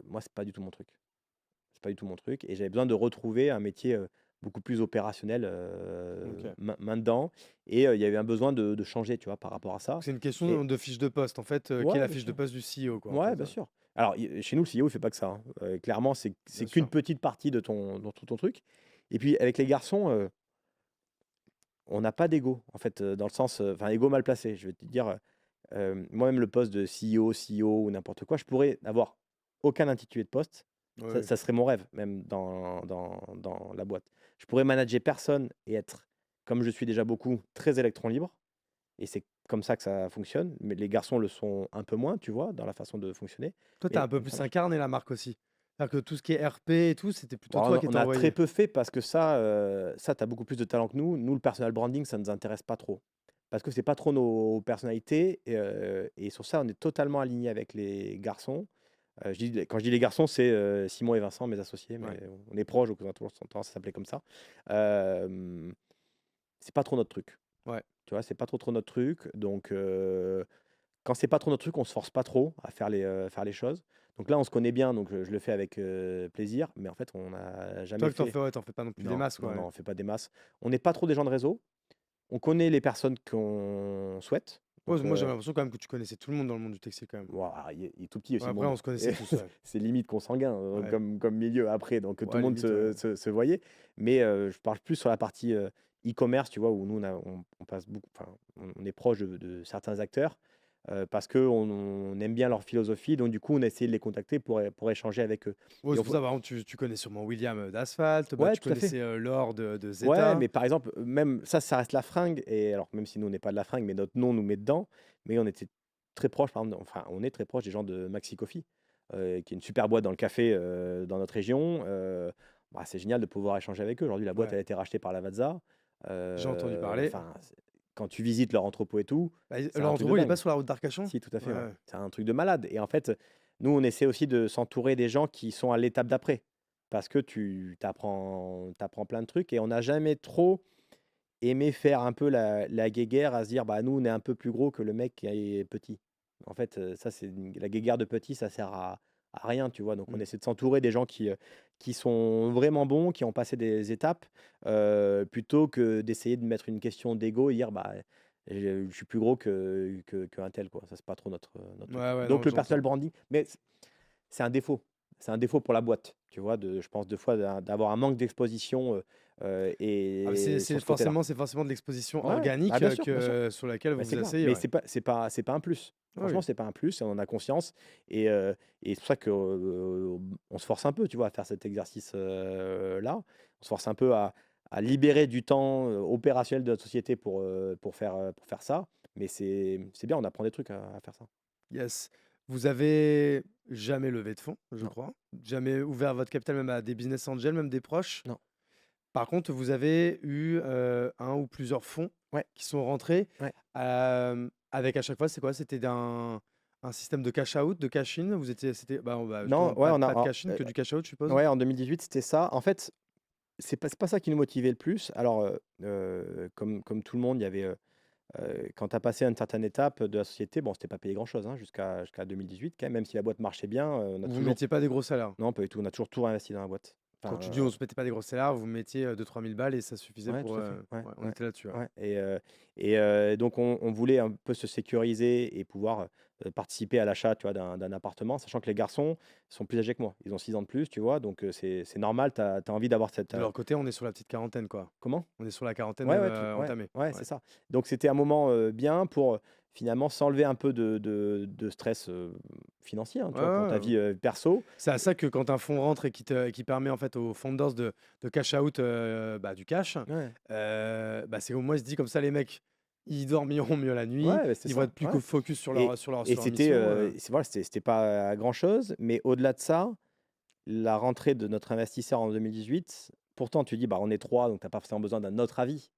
moi, c'est pas du tout mon truc. C'est pas du tout mon truc. Et j'avais besoin de retrouver un métier beaucoup plus opérationnel, Ok. main dedans. Et il y avait un besoin de changer, tu vois, par rapport à ça. C'est une Et question de fiche de poste, en fait, qui est ouais, la bien fiche de sûr. poste du CEO, quoi, en Ouais, fait. bien sûr. Alors, chez nous, le CEO, il fait pas que ça, hein. Clairement, c'est Bien qu'une sûr. petite partie de tout ton truc. Et puis, avec les garçons, on n'a pas d'ego, en fait, dans le sens, enfin, ego mal placé. Je vais te dire, moi-même, le poste de CEO ou n'importe quoi, je pourrais n'avoir aucun intitulé de poste. Oui, Ça, oui. ça serait mon rêve, même dans la boîte. Je pourrais manager personne et être, comme je suis déjà beaucoup, très électron libre. Et c'est comme ça que ça fonctionne. Mais les garçons le sont un peu moins, tu vois, dans la façon de fonctionner. Toi, tu as Mais un peu plus voilà. incarné la marque aussi. C'est-à-dire que tout ce qui est RP et tout, c'était plutôt Bon, toi on a qui on étais a très envoyé. peu fait parce que ça, tu as beaucoup plus de talent que nous. Nous, le personal branding, ça ne nous intéresse pas trop. Parce que c'est pas trop nos personnalités. Et sur ça, on est totalement aligné avec les garçons. Quand je dis les garçons, c'est Simon et Vincent, mes associés, Ouais. mais on est proches, donc on a toujours tendance à s'appeler comme ça. Euh, c'est pas trop notre truc. Ouais. Tu vois, c'est pas trop notre truc. Donc, quand c'est pas trop notre truc, on se force pas trop à faire les choses. Donc là, on se connaît bien, donc je le fais avec plaisir. Mais en fait, on n'a jamais Toi que t'en fait. fais, ouais, t'en fais pas non plus des Non, masses, non, quoi. non, Ouais. on fait pas des masses. On n'est pas trop des gens de réseau. On connaît les personnes qu'on souhaite. Ouais, Donc, moi, j'avais l'impression quand même que tu connaissais tout le monde dans le monde du textile, quand même. ouah, il est tout petit aussi Ouais, le après, on monde. se connaissait tous, ouais. C'est limite consanguin Ouais, comme milieu après. Donc tout ouais, le monde limite, ouais. se voyait. Mais je parle plus sur la partie e-commerce, tu vois, où nous, on passe beaucoup, enfin, on est proche de certains acteurs parce qu'on aime bien leur philosophie. Donc du coup, on a essayé de les contacter pour échanger avec eux. Ouais, Et c'est on pour voit- ça, par exemple, tu connais sûrement William d'Asphalt, bah, Ouais, tu tout à fait. connaissais Laure de Ouais, Zeta. mais par exemple, même ça reste la fringue. Et alors, même si nous, on n'est pas de la fringue, mais notre nom nous met dedans. Mais on était très proche, par exemple, enfin, on est très proche des gens de Maxi Coffee, qui est une super boîte dans le café dans notre région. Bah, c'est génial de pouvoir échanger avec eux. Aujourd'hui, la boîte, Ouais, elle a été rachetée par Lavazza. j'ai entendu parler. Enfin, quand tu visites leur entrepôt et tout, Bah, c'est leur un truc de entrepôt, il est pas dingue. sur la route d'Arcachon? Si, tout à fait, ouais. Ouais. C'est un truc de malade. Et en fait, nous, on essaie aussi de s'entourer des gens qui sont à l'étape d'après. Parce que tu t'apprends plein de trucs et on n'a jamais trop aimé faire un peu la guéguerre à se dire: «Bah, nous, on est un peu plus gros que le mec qui est petit». En fait, ça, c'est la guéguerre de petit, ça sert à rien, tu vois? Donc on Mm. essaie de s'entourer des gens qui sont vraiment bons, qui ont passé des étapes, plutôt que d'essayer de mettre une question d'ego et dire: «Bah, je suis plus gros qu'un tel», quoi. Ça, c'est pas trop notre truc. Ouais, ouais, Donc non, le personal j'entends. branding, mais c'est un défaut. C'est un défaut pour la boîte, tu vois? Je pense, 2 fois, d'avoir un manque d'exposition, Ah, mais et sur ce côté-là. c'est forcément de l'exposition Ouais, bah, organique bien sûr. sur laquelle vous Bah, vous c'est clair, asseyez, mais ouais. c'est pas un plus. Ah Franchement, oui. c'est pas un plus et on en a conscience. Et c'est pour ça que, on se force un peu, tu vois, à faire cet exercice, là. On se force un peu à libérer du temps, opérationnel de notre société pour faire ça. Mais c'est bien, on apprend des trucs à faire ça. Yes. Vous avez jamais levé de fonds, je Non, crois. Jamais ouvert votre capital, même à des business angels, même des proches. non. Par contre, vous avez eu un ou plusieurs fonds Ouais, qui sont rentrés. ouais. Avec à chaque fois, c'est quoi? C'était un système de cash out, de cash in? C'était, bah, Non, justement, ouais, pas de cash in, que du cash out, je suppose? ouais, en 2018, c'était ça. En fait, c'est pas ça qui nous motivait le plus. Alors, comme tout le monde, il y avait, quand tu as passé une certaine étape de la société, bon, c'était pas payé grand-chose, hein, jusqu'à 2018 quand même, même si la boîte marchait bien, on a Vous ne toujours mettiez pas des gros salaires? non, pas du tout, on a toujours tout réinvesti dans la boîte. Quand Enfin, tu dis on se mettait pas des gros salaires, vous mettiez 2 000 3 000 balles et ça suffisait ouais, pour. tout à fait, ouais, Ouais, on ouais, était là-dessus. Ouais. ouais. Et donc on voulait un peu se sécuriser et pouvoir, participer à l'achat, tu vois, d'un appartement, sachant que les garçons sont plus âgés que moi. Ils ont 6 ans de plus, tu vois? Donc c'est normal, tu as envie d'avoir cette, De leur côté, on est sur la petite quarantaine, quoi. comment? On est sur la quarantaine Ouais, même ouais, entamée. ouais, Ouais. c'est ça. Donc c'était un moment, bien pour, finalement s'enlever un peu de stress, financier, hein, Ouais, tu vois, pour ta ouais, ouais. vie, perso. C'est à ça que quand un fonds rentre et qui permet en fait aux founders de cash out du cash, Ouais, c'est au moins il se dit comme ça les mecs, ils dormiront mieux la nuit, ouais, bah, c'est ils vont ça, être plus ouais. focus Et et sur leur c'était, mission. voilà, c'était pas grand-chose, mais au-delà de ça, la rentrée de notre investisseur en 2018, pourtant tu dis: «Bah, on est 3 donc tu as pas forcément besoin d'un autre avis».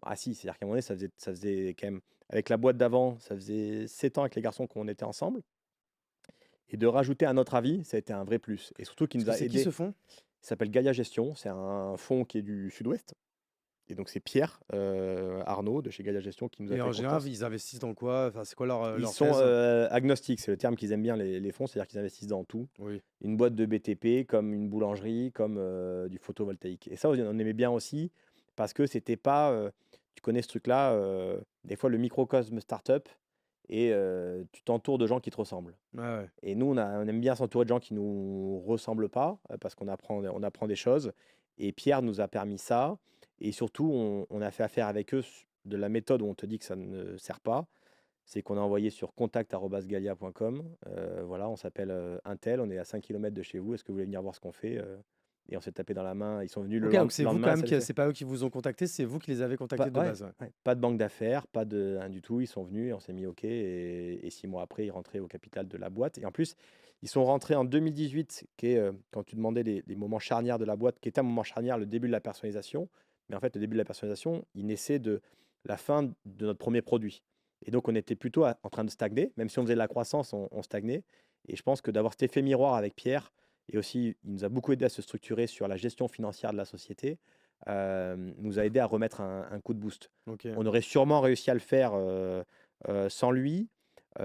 Ah si, c'est-à-dire qu'à un moment donné, ça faisait quand même avec la boîte d'avant, ça faisait 7 ans avec les garçons qu'on était ensemble et de rajouter un autre avis, ça a été un vrai plus et surtout qui Parce nous que a c'est qui ce aidés. fonds? Il s'appelle Gaia Gestion, c'est un fonds qui est du sud-ouest Et donc c'est Pierre Arnaud de chez Galia Gestion qui nous a Et fait en général, confiance. ils investissent dans quoi? Enfin, c'est quoi Ils leur sont thèse? agnostiques, c'est le terme qu'ils aiment bien, les fonds, c'est-à-dire qu'ils investissent dans tout. Oui. Une boîte de BTP, comme une boulangerie, comme du photovoltaïque. Et ça, on aimait bien aussi parce que c'était pas, tu connais ce truc-là, des fois le microcosme startup et tu t'entoures de gens qui te ressemblent. Ouais, ouais. Et nous, on aime bien s'entourer de gens qui nous ressemblent pas parce qu'on apprend des choses. Et Pierre nous a permis ça. Et surtout, on a fait affaire avec eux de la méthode où on te dit que ça ne sert pas. C'est qu'on a envoyé sur contact@galia.com. Voilà, on s'appelle Intel, on est à 5 km de chez vous. Est-ce que vous voulez venir voir ce qu'on fait? Et on s'est tapé dans la main. Ils sont venus le OK, donc c'est vous quand lendemain, même ça le qui fait. c'est pas eux qui vous ont contacté, c'est vous qui les avez contactés Pas, de ouais, base, ouais. ouais, pas de banque d'affaires, pas de rien du tout. Ils sont venus et on s'est mis OK. Et 6 mois après, ils rentraient au capital de la boîte. Et en plus, ils sont rentrés en 2018, qui est, quand tu demandais les moments charnières de la boîte, qui était un moment charnière, le début de la personnalisation. Mais en fait, le début de la personnalisation, il naissait de la fin de notre premier produit. Et donc, on était plutôt en train de stagner. Même si on faisait de la croissance, on stagnait. Et je pense que d'avoir cet effet miroir avec Pierre, et aussi, il nous a beaucoup aidé à se structurer sur la gestion financière de la société, nous a aidé à remettre un coup de boost. OK. On aurait sûrement réussi à le faire sans lui,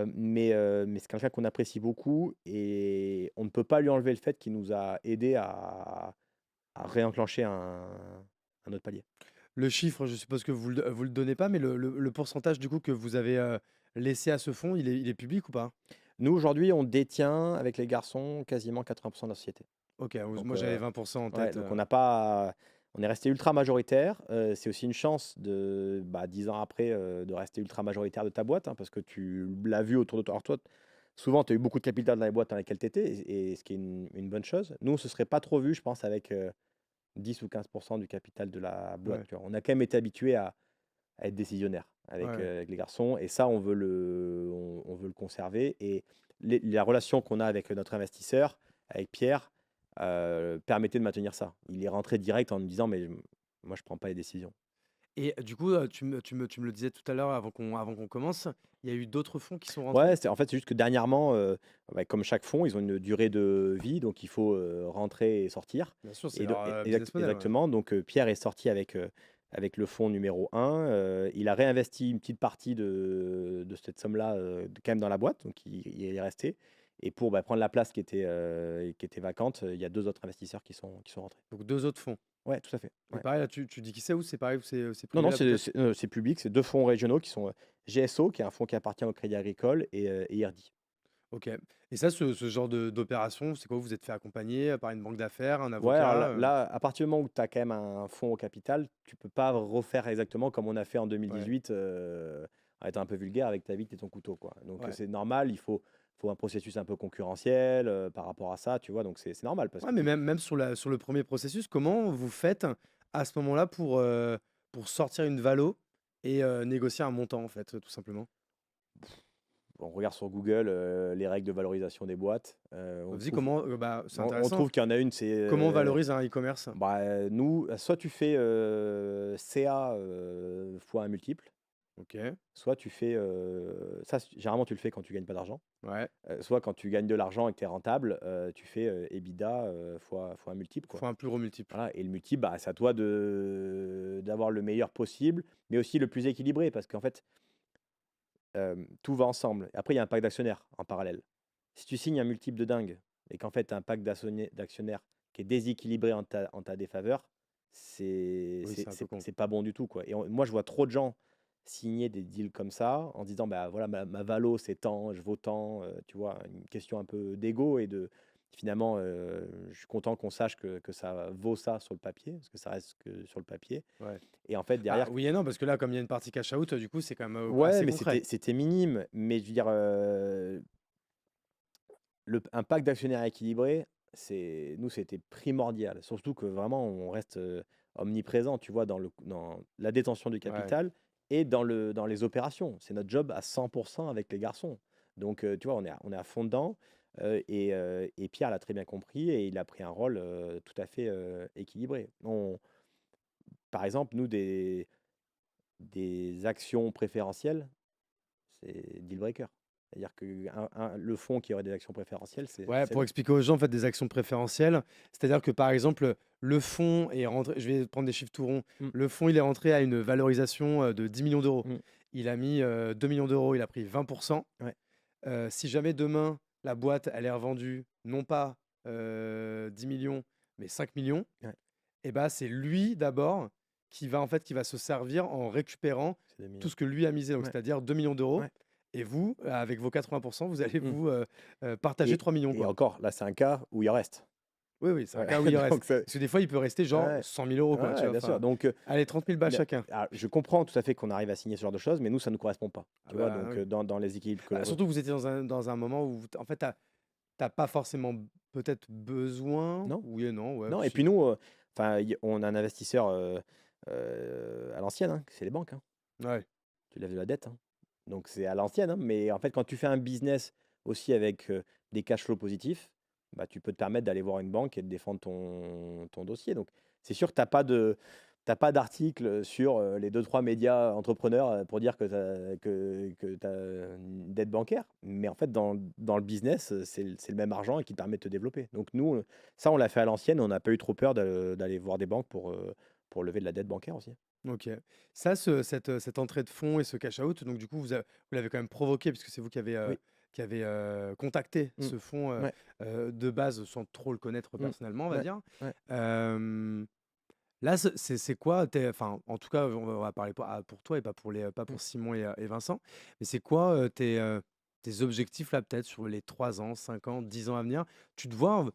mais c'est quelqu'un qu'on apprécie beaucoup et on ne peut pas lui enlever le fait qu'il nous a aidé à réenclencher un autre palier. Le chiffre, je suppose que vous le donnez pas, mais le pourcentage du coup que vous avez, laissé à ce fonds, il est public ou pas? Nous, aujourd'hui, on détient avec les garçons quasiment 80% de la société. OK, Donc, moi j'avais 20 en ouais, tête, donc on est resté ultra majoritaire. C'est aussi une chance 10 ans après, de rester ultra majoritaire de ta boîte, hein, parce que tu l'as vu autour de toi. Alors toi, souvent, tu as eu beaucoup de capital dans les boîtes dans lesquelles tu étais, et ce qui est une bonne chose. Nous, on se serait pas trop vu, je pense, avec 10 ou 15% du capital de la boîte. ouais, Tu vois. On a quand même été habitué à être décisionnaire ouais, ouais. avec les garçons, et ça, on veut le conserver. Et la relation qu'on a avec notre investisseur, avec Pierre, permettait de maintenir ça. Il est rentré direct en me disant, mais moi, je prends pas les décisions. Et du coup, tu me le disais tout à l'heure avant qu'on commence, il y a eu d'autres fonds qui sont rentrés? Ouais, en fait, c'est juste que dernièrement, comme chaque fonds, ils ont une durée de vie, donc il faut rentrer et sortir. Bien sûr, c'est Et leur, business model, ouais. exactement, donc Pierre est sorti avec le fonds numéro 1. Il a réinvesti une petite partie de cette somme-là quand même dans la boîte, donc il est resté. Et pour prendre la place qui était vacante, il y a deux autres investisseurs qui sont rentrés. Donc 2 autres fonds. Ouais, tout à fait. Et Ouais. pareil là, tu dis qui c'est ou c'est pareil ou c'est Non, privé non, là c'est peut-être? c'est, c'est public, c'est deux fonds régionaux qui sont GSO, qui est un fonds qui appartient au Crédit Agricole, et IRD. OK. Et ça, ce genre d'opération, c'est quoi? Vous vous êtes fait accompagner, par une banque d'affaires, un Ouais, alors avocat, à partir du moment où tu as quand même un fonds au capital, tu peux pas refaire exactement comme on a fait en Ouais, 2018, en étant un peu vulgaire avec ta bite et ton couteau, quoi. Donc ouais. c'est normal, il faut un processus un peu concurrentiel par rapport à ça, tu vois. Donc c'est normal parce Ouais, que mais même sur le premier processus, comment vous faites à ce moment-là pour sortir une valo et négocier un montant, en fait, tout simplement? on regarde sur Google les règles de valorisation des boîtes, on Vas-y, trouve, comment, bah, c'est on intéressant. trouve qu'il y en a une, c'est Comment on valorise un e-commerce? nous, soit tu fais CA fois un multiple, OK, soit tu fais ça, généralement tu le fais quand tu gagnes pas d'argent. ouais, Soit quand tu gagnes de l'argent et que tu es rentable, tu fais EBITDA fois un multiple, quoi. faut un plus gros multiple. Voilà, et le multiple, c'est à toi d'avoir le meilleur possible, mais aussi le plus équilibré, parce qu'en fait, tout va ensemble. Après, il y a un pacte d'actionnaires en parallèle. Si tu signes un multiple de dingue et qu'en fait, tu as un pacte d'actionnaires qui est déséquilibré en ta défaveur, c'est Oui, c'est c'est un peu c'est con. c'est pas bon du tout, quoi. Et moi, je vois trop de gens signer des deals comme ça en se disant, bah voilà, ma valo, c'est tant, je vaux tant, tu vois, une question un peu d'ego et de finalement, je suis content qu'on sache que ça vaut ça sur le papier, parce que ça reste que sur le papier. Ouais. Et en fait, Bah, derrière, oui et non, parce que là, comme il y a une partie cash out, du coup, c'est quand même, ouais, assez mais concret. c'était minime. Mais je veux dire, un pacte d'actionnaires équilibré, nous, c'était primordial. Surtout que vraiment, on reste omniprésent, tu vois, dans la détention du Ouais. capital et dans les opérations. C'est notre job à 100% avec les garçons. Donc, tu vois, on est à fond dedans. Et Pierre l'a très bien compris et il a pris un rôle tout à fait équilibré. Par exemple, nous, des actions préférentielles, c'est deal breaker. C'est-à-dire que le fonds qui aurait des actions préférentielles, Ouais, c'est pour nous. expliquer aux gens, en fait, des actions préférentielles, c'est-à-dire que par exemple, le fonds est rentré, je vais prendre des chiffres tout ronds, Mm, le fonds il est rentré à une valorisation de 10 millions d'euros. mm, Il a mis 2 millions d'euros, il a pris 20%. ouais, Si jamais demain, la boîte, elle est revendue, non pas 10 millions, mais 5 millions, ouais, et bah, c'est lui d'abord qui va se servir en récupérant c'est des tout millions. ce que lui a misé, donc Ouais, c'est-à-dire 2 millions d'euros. ouais. Et vous, avec vos 80%, vous allez Mm. partager Et, 3 millions, et quoi. encore, là, c'est un cas où il en reste. Oui, oui, c'est un Ouais, cas où il en reste. donc, Parce que des fois, il peut rester genre ouais, 100 000 euros, quoi, tu ouais, vois. bien sûr. Enfin, Donc, allez, 30 000 balles chacun. alors, je comprends tout à fait qu'on arrive à signer ce genre de choses, mais nous, ça ne nous correspond pas. Ah Tu vois, bah donc oui. dans les équilibres que Bah, l'on veut. surtout que vous étiez dans un moment où, en fait, t'as pas forcément peut-être besoin. Non, Oui et non, ouais, non. Et puis si. nous, enfin, on a un investisseur à l'ancienne, hein, c'est les banques, hein. Ouais. Tu lèves de la dette, hein. Donc c'est à l'ancienne, hein, mais en fait, quand tu fais un business aussi avec des cash flows positifs, bah, tu peux te permettre d'aller voir une banque et de défendre ton dossier. Donc c'est sûr que tu n'as pas d'article sur les deux trois médias entrepreneurs pour dire que tu as une dette bancaire. Mais en fait, dans le business, c'est le même argent et qui te permet de te développer. Donc nous, ça, on l'a fait à l'ancienne. On n'a pas eu trop peur d'aller voir des banques pour lever de la dette bancaire aussi. Ok. Ça, cette entrée de fonds et ce cash out, donc du coup, vous l'avez quand même provoqué, puisque c'est vous Oui. qui avez contacté Mm. ce fonds Ouais. de base sans trop le connaître Mm. personnellement, on va Ouais. dire. Ouais. Euh, Là, c'est quoi enfin, en tout cas, on va parler pour toi et pas Mm. pour Simon et Vincent, mais c'est quoi tes objectifs là, peut-être sur les 3 ans, 5 ans, 10 ans à venir? Tu te vois,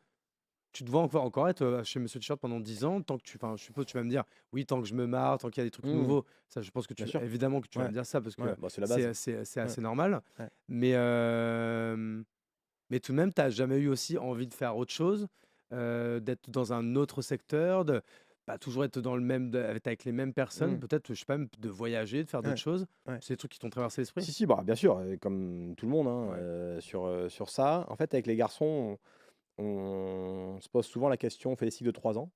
tu te vois encore être chez Monsieur T-shirt pendant 10 ans, tant que enfin, je suppose que tu vas me dire, oui, tant que je me marre, tant qu'il y a des trucs Mm. nouveaux. Ça, je pense que Bien sûr. évidemment que tu vas Ouais. me dire ça parce Ouais. que Bah, c'est la base. c'est Ouais. assez normal. Ouais. Mais, mais tout de même, tu n'as jamais eu aussi envie de faire autre chose, d'être dans un autre secteur, de pas toujours être dans le même, avec les mêmes personnes, Mm. peut-être, je sais pas, même de voyager, de faire d'autres Ouais. choses. Ouais. C'est des trucs qui t'ont traversé l'esprit? Si, si, bah, bien sûr, comme tout le monde, hein, Ouais. sur ça. En fait, avec les garçons, on se pose souvent la question, on fait des cycles de 3 ans,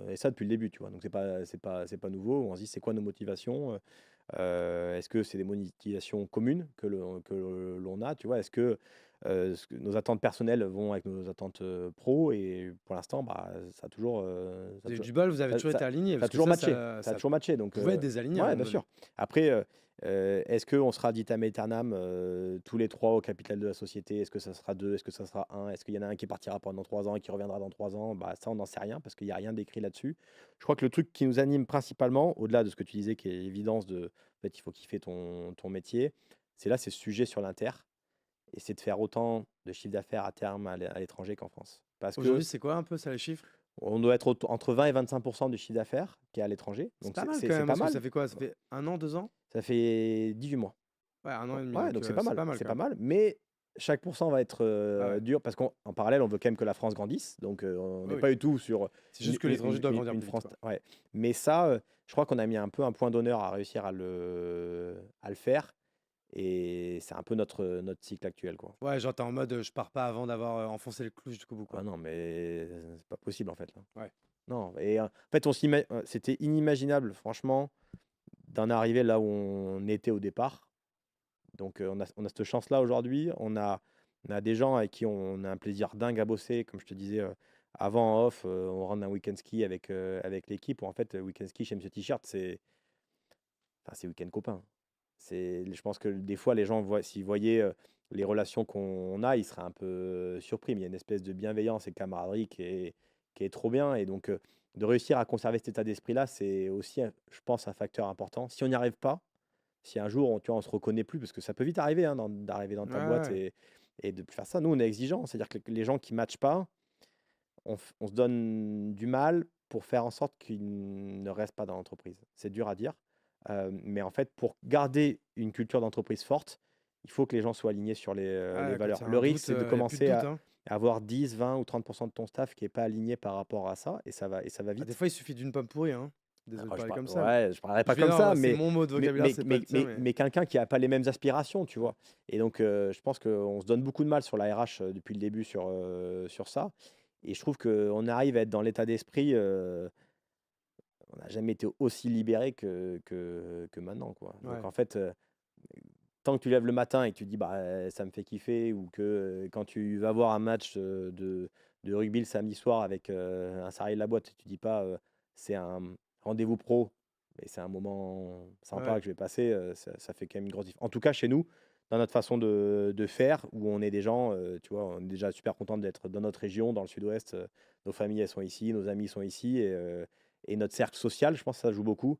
et ça depuis le début, tu vois. Donc c'est pas nouveau. On se dit, c'est quoi nos motivations? Est-ce que c'est des motivations communes que l'on a, tu vois? Est-ce que, nos attentes personnelles vont avec nos attentes, pro? Et pour l'instant, bah, ça a toujours, Vous avez eu du bol, vous avez ça toujours ça été alignés, ça a parce que toujours matché, ça a ça toujours matché, donc pouvait être des alignés à un ouais, moment bien donné. sûr. Après, est-ce qu'on sera vitam aeternam, tous les 3 au capital de la société? Est-ce que ça sera 2? Est-ce que ça sera un? Est-ce qu'il y en a un qui partira pendant 3 ans et qui reviendra dans 3 ans? Bah, ça, on n'en sait rien parce qu'il y a rien d'écrit là-dessus. Je crois que le truc qui nous anime principalement, au-delà de ce que tu disais qui est l'évidence de, en fait, il faut kiffer ton métier, c'est ce sujet sur l'inter et c'est de faire autant de chiffre d'affaires à terme à l'étranger qu'en France. Parce que Aujourd'hui, c'est quoi un peu ça, les chiffres? on doit être entre 20 et 25% du chiffre d'affaires qui est à l'étranger. C'est Donc pas mal c'est quand c'est même, pas parce que mal. ça fait quoi? Ça fait 1 an, 2 ans? Ça fait 18 mois. Ouais, 1 an et demi, Ouais, donc donc c'est pas c'est mal, pas mal c'est quand pas même. mal. Mais chaque pourcent va être Ah ouais, dur parce qu'en parallèle, on veut quand même que la France grandisse. Donc on oui, n'est oui. pas du tout sur C'est juste que l'étranger doit grandir une plus vite, France. quoi. Ouais. Mais ça, je crois qu'on a mis un peu un point d'honneur à réussir à le faire. Et c'est un peu notre cycle actuel, quoi. Ouais, genre, t'es en mode, je pars pas avant d'avoir enfoncé le clou jusqu'au bout, Ah quoi. non, mais c'est pas possible en fait, là. Ouais. Non, et en fait, c'était inimaginable, franchement, d'en arriver là où on était au départ. Donc, on a cette chance-là aujourd'hui. On a des gens avec qui on a un plaisir dingue à bosser. Comme je te disais, avant en off, on rentre d'un week-end ski avec l'équipe. Où en fait, week-end ski chez Monsieur T-shirt, c'est week-end copain. Je pense que des fois, les gens, s'ils voyaient les relations qu'on a, ils seraient un peu surpris. Mais il y a une espèce de bienveillance et de camaraderie qui est trop bien. Et donc, de réussir à conserver cet état d'esprit-là, c'est aussi, je pense, un facteur important. Si on n'y arrive pas, si un jour, tu vois, on se reconnaît plus, parce que ça peut vite arriver, hein, d'arriver dans Ouais, ta boîte ouais. et de plus faire ça. Nous, on est exigeants. C'est-à-dire que les gens qui ne matchent pas, on se donne du mal pour faire en sorte qu'ils ne restent pas dans l'entreprise. C'est dur à dire. Mais en fait, pour garder une culture d'entreprise forte, il faut que les gens soient alignés sur les Ah, quand il valeurs. y a Le un risque, doute, c'est de il y a plus de commencer doute, à hein. avoir 10, 20 ou 30% de ton staff qui n'est pas aligné par rapport à ça, et ça va Ah, des vite. fois, il suffit d'une pomme pourrie, hein. Désolé de Alors, parler comme ça, mais ouais, je parlerai pas comme non, ça, c'est mais, mon mot de mais, vocabulaire, mais, c'est pas mais, le tien, mais, mais mais quelqu'un qui n'a pas les mêmes aspirations, tu ouais. vois. Et donc, je pense qu'on se donne beaucoup de mal sur la RH depuis le début sur ça. Et je trouve qu'on arrive à être dans l'état d'esprit, on n'a jamais été aussi libéré que maintenant, quoi. Donc, Ouais. en fait, tant que tu lèves le matin et que tu te dis bah ça me fait kiffer, ou que quand tu vas voir un match de rugby le samedi soir avec un salarié de la boîte, tu dis pas c'est un rendez-vous pro, mais c'est un moment sympa Ouais. que je vais passer, ça fait quand même une grosse différence. En tout cas, chez nous, dans notre façon de faire, où on est des gens, tu vois, on est déjà super content d'être dans notre région, dans le sud-ouest. Nos familles, elles sont ici, nos amis sont ici, et notre cercle social, je pense que ça joue beaucoup.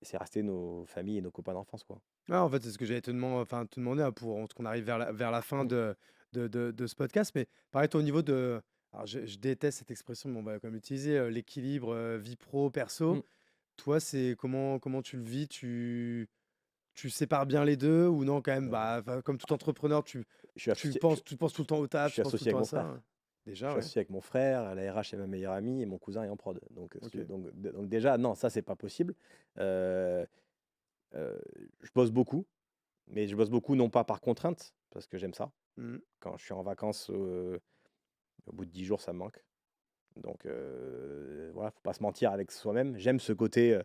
Et c'est resté nos familles et nos copains d'enfance, quoi. Ouais, en fait, c'est ce que j'allais te demander hein, pour qu'on arrive vers la fin Mm. de ce podcast. Mais pareil, toi, au niveau de. Alors, je déteste cette expression, mais on va quand même l'utiliser, l'équilibre vie pro, perso. Mm. Toi, c'est comment tu le vis? Tu sépares bien les deux ou non, quand même, Euh, bah, enfin, comme tout entrepreneur, je suis tu associé, penses, tu penses tout le temps au je taf, tu suis penses tout le associé temps avec à mon ça, frère. hein. Je Déjà, suis ouais. associé avec mon frère, la RH est ma meilleure amie et mon cousin est en prod. Donc, Ok. donc déjà, non, ça, c'est pas possible. Euh, euh, je bosse beaucoup, mais je bosse beaucoup non pas par contrainte, parce que j'aime ça. Mhm. Quand je suis en vacances, au bout de 10 jours, ça me manque. Donc voilà, faut pas se mentir avec soi-même. J'aime ce côté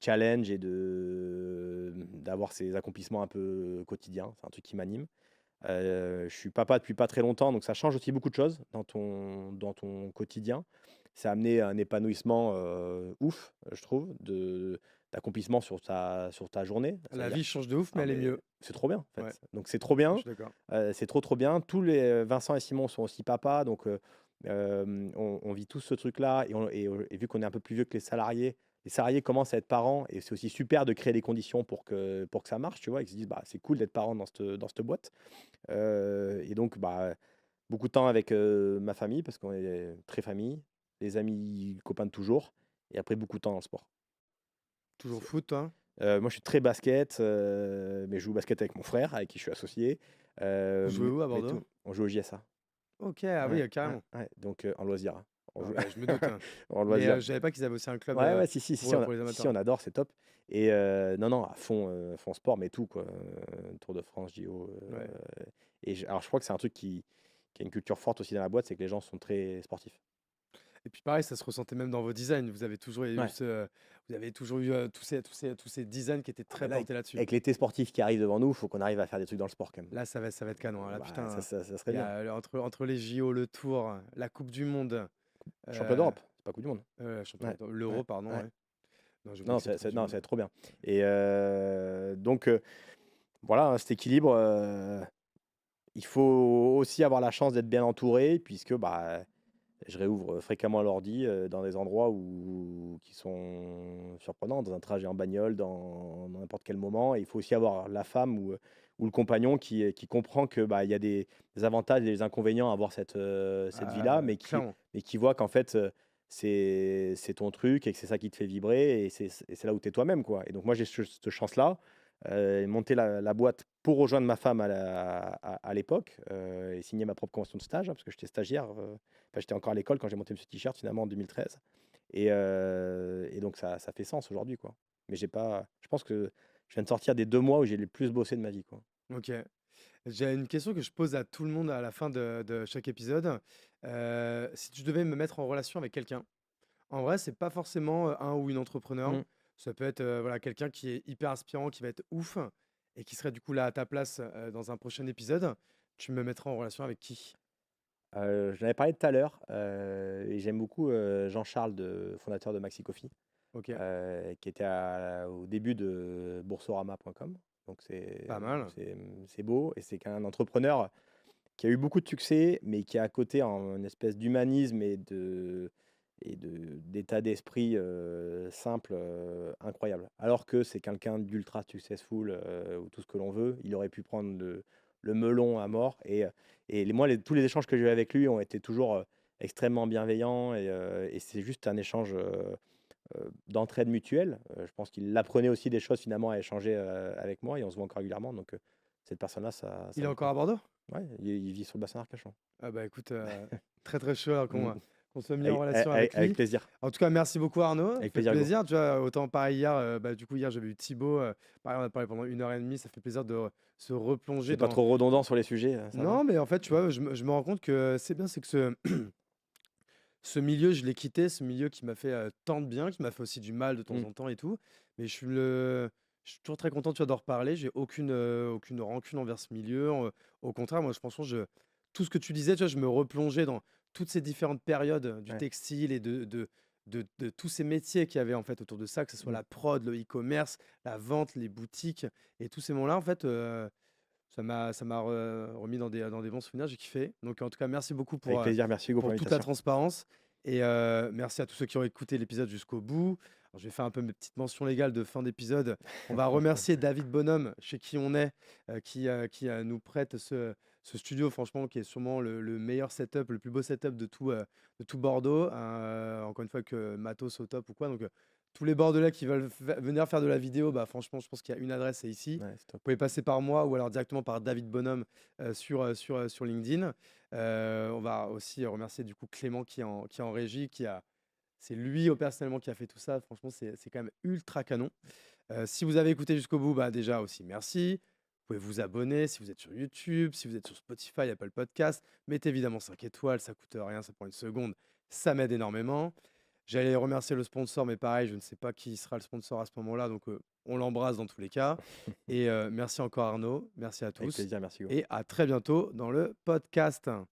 challenge et d'avoir ces accomplissements un peu quotidiens. C'est un truc qui m'anime. Je suis papa depuis pas très longtemps, donc ça change aussi beaucoup de choses dans ton quotidien. Ça a amené un épanouissement ouf, je trouve, d'accomplissement sur ta journée. Ça veut La dire, vie change de ouf, mais non, elle est mais mieux. c'est trop bien, en Ouais, fait. Donc c'est trop je bien, suis d'accord. c'est trop trop bien. Tous les Vincent et Simon sont aussi papas, donc on vit tous ce truc-là, et vu qu'on est un peu plus vieux que les salariés commencent à être parents, et c'est aussi super de créer les conditions pour que ça marche, tu vois. Ils se disent, bah, c'est cool d'être parent dans cette boîte. Et donc, bah, beaucoup de temps avec ma famille, parce qu'on est très famille, les amis, copains de toujours, et après beaucoup de temps dans le sport. Toujours foot, toi? Moi, je suis très basket, mais je joue au basket avec mon frère, avec qui je suis associé. Vous jouez où à Mais Bordeaux? on joue au JSA. Ok, ah oui, Ouais, ouais, carrément. ouais. Donc en loisir, hein. On Ah joue bah, je me doute, hein. en Mais loisir. je savais pas qu'ils avaient aussi un club Ouais, ouais, si, si, si, pour les si, amateurs. on adore, c'est top. Et non, non, à fond sport, mais tout, quoi. Tour de France, JO. Ouais. Alors, je crois que c'est un truc qui a une culture forte aussi dans la boîte, c'est que les gens sont très sportifs. Et puis pareil, ça se ressentait même dans vos designs. Ouais. Vous avez toujours eu tous ces designs qui étaient Ah, mais très là, avec, portés là-dessus. avec l'été sportif qui arrive devant nous, il faut qu'on arrive à faire des trucs dans le sport, quand même. Là, ça va être canon, hein. Là, Bah, ça, putain, ça serait il y bien. a entre les JO, le Tour, la Coupe du Monde, Champion euh, d'Europe, c'est pas Coupe du Monde. Ouais, l'Euro, ouais, pardon, ouais. ouais. Non, j'ai oublié Non, que c'était Coupe du non, ça Monde. va être trop bien. Et donc, voilà, hein, cet équilibre, il faut aussi avoir la chance d'être bien entouré, puisque bah, je réouvre fréquemment l'ordi dans des endroits qui sont surprenants, dans un trajet en bagnole, dans n'importe quel moment. Et il faut aussi avoir la femme ou le compagnon qui comprend que bah, il y a des avantages et des inconvénients à avoir cette vie-là, Clairement. mais qui voit qu'en fait, c'est ton truc et que c'est ça qui te fait vibrer, et c'est là où tu es toi-même, quoi. Et donc, moi, j'ai cette chance-là. Monter la boîte pour rejoindre ma femme à l'époque, et signer ma propre convention de stage, hein, parce que j'étais stagiaire. Enfin, j'étais encore à l'école quand j'ai monté ce t-shirt, finalement, en 2013. Et donc, ça fait sens aujourd'hui, quoi. Mais j'ai pas. Je pense que je viens de sortir des 2 mois où j'ai le plus bossé de ma vie, quoi. Ok. J'ai une question que je pose à tout le monde à la fin de chaque épisode. Si tu devais me mettre en relation avec quelqu'un, en vrai, c'est pas forcément un ou une entrepreneur. Mm. Ça peut être voilà, quelqu'un qui est hyper inspirant, qui va être ouf et qui serait du coup là à ta place dans un prochain épisode. Tu me mettras en relation avec qui? J'en avais parlé tout à l'heure, et j'aime beaucoup Jean-Charles, fondateur de Maxi Coffee, Ok, qui était au début de boursorama.com. Donc, c'est pas mal. c'est- c'est beau, et c'est qu'un entrepreneur qui a eu beaucoup de succès, mais qui a à côté une espèce d'humanisme d'état d'esprit simple, incroyable. Alors que c'est quelqu'un d'ultra successful, ou tout ce que l'on veut. Il aurait pu prendre le melon à mort. Et tous les échanges que j'ai eu avec lui ont été toujours extrêmement bienveillants, et c'est juste un échange d'entraide mutuelle. Je pense qu'il apprenait aussi des choses finalement à échanger avec moi, et on se voit encore régulièrement. Donc cette personne-là, ça Il est vaut le encore coup. à Bordeaux? Ouais, il vit sur le bassin d'Arcachon. Ah bah écoute, très très chaud hein, Mm. qu'on soit mis en relation avec Avec lui. plaisir. En tout cas, merci beaucoup Arnaud, ça Avec fait plaisir, Hugo. plaisir. Tu vois, autant pareil hier, du coup hier j'avais eu Thibaut, pareil on a parlé pendant 1 heure et demie, ça fait plaisir de se replonger C'est pas dans. trop redondant sur les sujets, ça va? Non, mais en fait, tu vois, je me rends compte que c'est bien, c'est que ce milieu, je l'ai quitté, ce milieu qui m'a fait tant de bien, qui m'a fait aussi du mal de temps Mm. en temps et tout. Mais je suis toujours très content, tu vois, d'en reparler. J'ai aucune rancune envers ce milieu. Au contraire, moi, franchement, tout ce que tu disais, tu vois, je me replongeais dans toutes ces différentes périodes du Ouais. textile et de tous ces métiers qu'il y avait en fait autour de ça, que ce soit Mmh. la prod, le e-commerce, la vente, les boutiques et tous ces moments-là, en fait, ça m'a remis dans des bons souvenirs. J'ai kiffé. Donc, en tout cas, merci beaucoup Avec plaisir, merci Hugo pour pour toute la l'invitation. transparence. Et merci à tous ceux qui ont écouté l'épisode jusqu'au bout. Alors, je vais faire un peu mes petites mentions légales de fin d'épisode. On va remercier David Bonhomme, chez qui on est, qui nous prête ce studio, franchement, qui est sûrement le meilleur setup, le plus beau setup de tout Bordeaux. Encore une fois, que matos au top ou quoi. Donc, tous les Bordelais qui veulent venir faire de la vidéo, bah, franchement, je pense qu'il y a une adresse, c'est ici. Ouais, c'est top. Vous pouvez passer par moi ou alors directement par David Bonhomme sur LinkedIn. On va aussi remercier du coup Clément qui est en régie, c'est lui personnellement qui a fait tout ça. Franchement, c'est quand même ultra canon. Si vous avez écouté jusqu'au bout, bah déjà aussi merci. Vous pouvez vous abonner si vous êtes sur YouTube, si vous êtes sur Spotify, Apple Podcast. Mettez évidemment 5 étoiles, ça coûte rien, ça prend une seconde. Ça m'aide énormément. J'allais remercier le sponsor, mais pareil, je ne sais pas qui sera le sponsor à ce moment-là, donc on l'embrasse dans tous les cas. Et merci encore Arnaud, merci à Avec tous, plaisir, merci Hugo. et à très bientôt dans le podcast.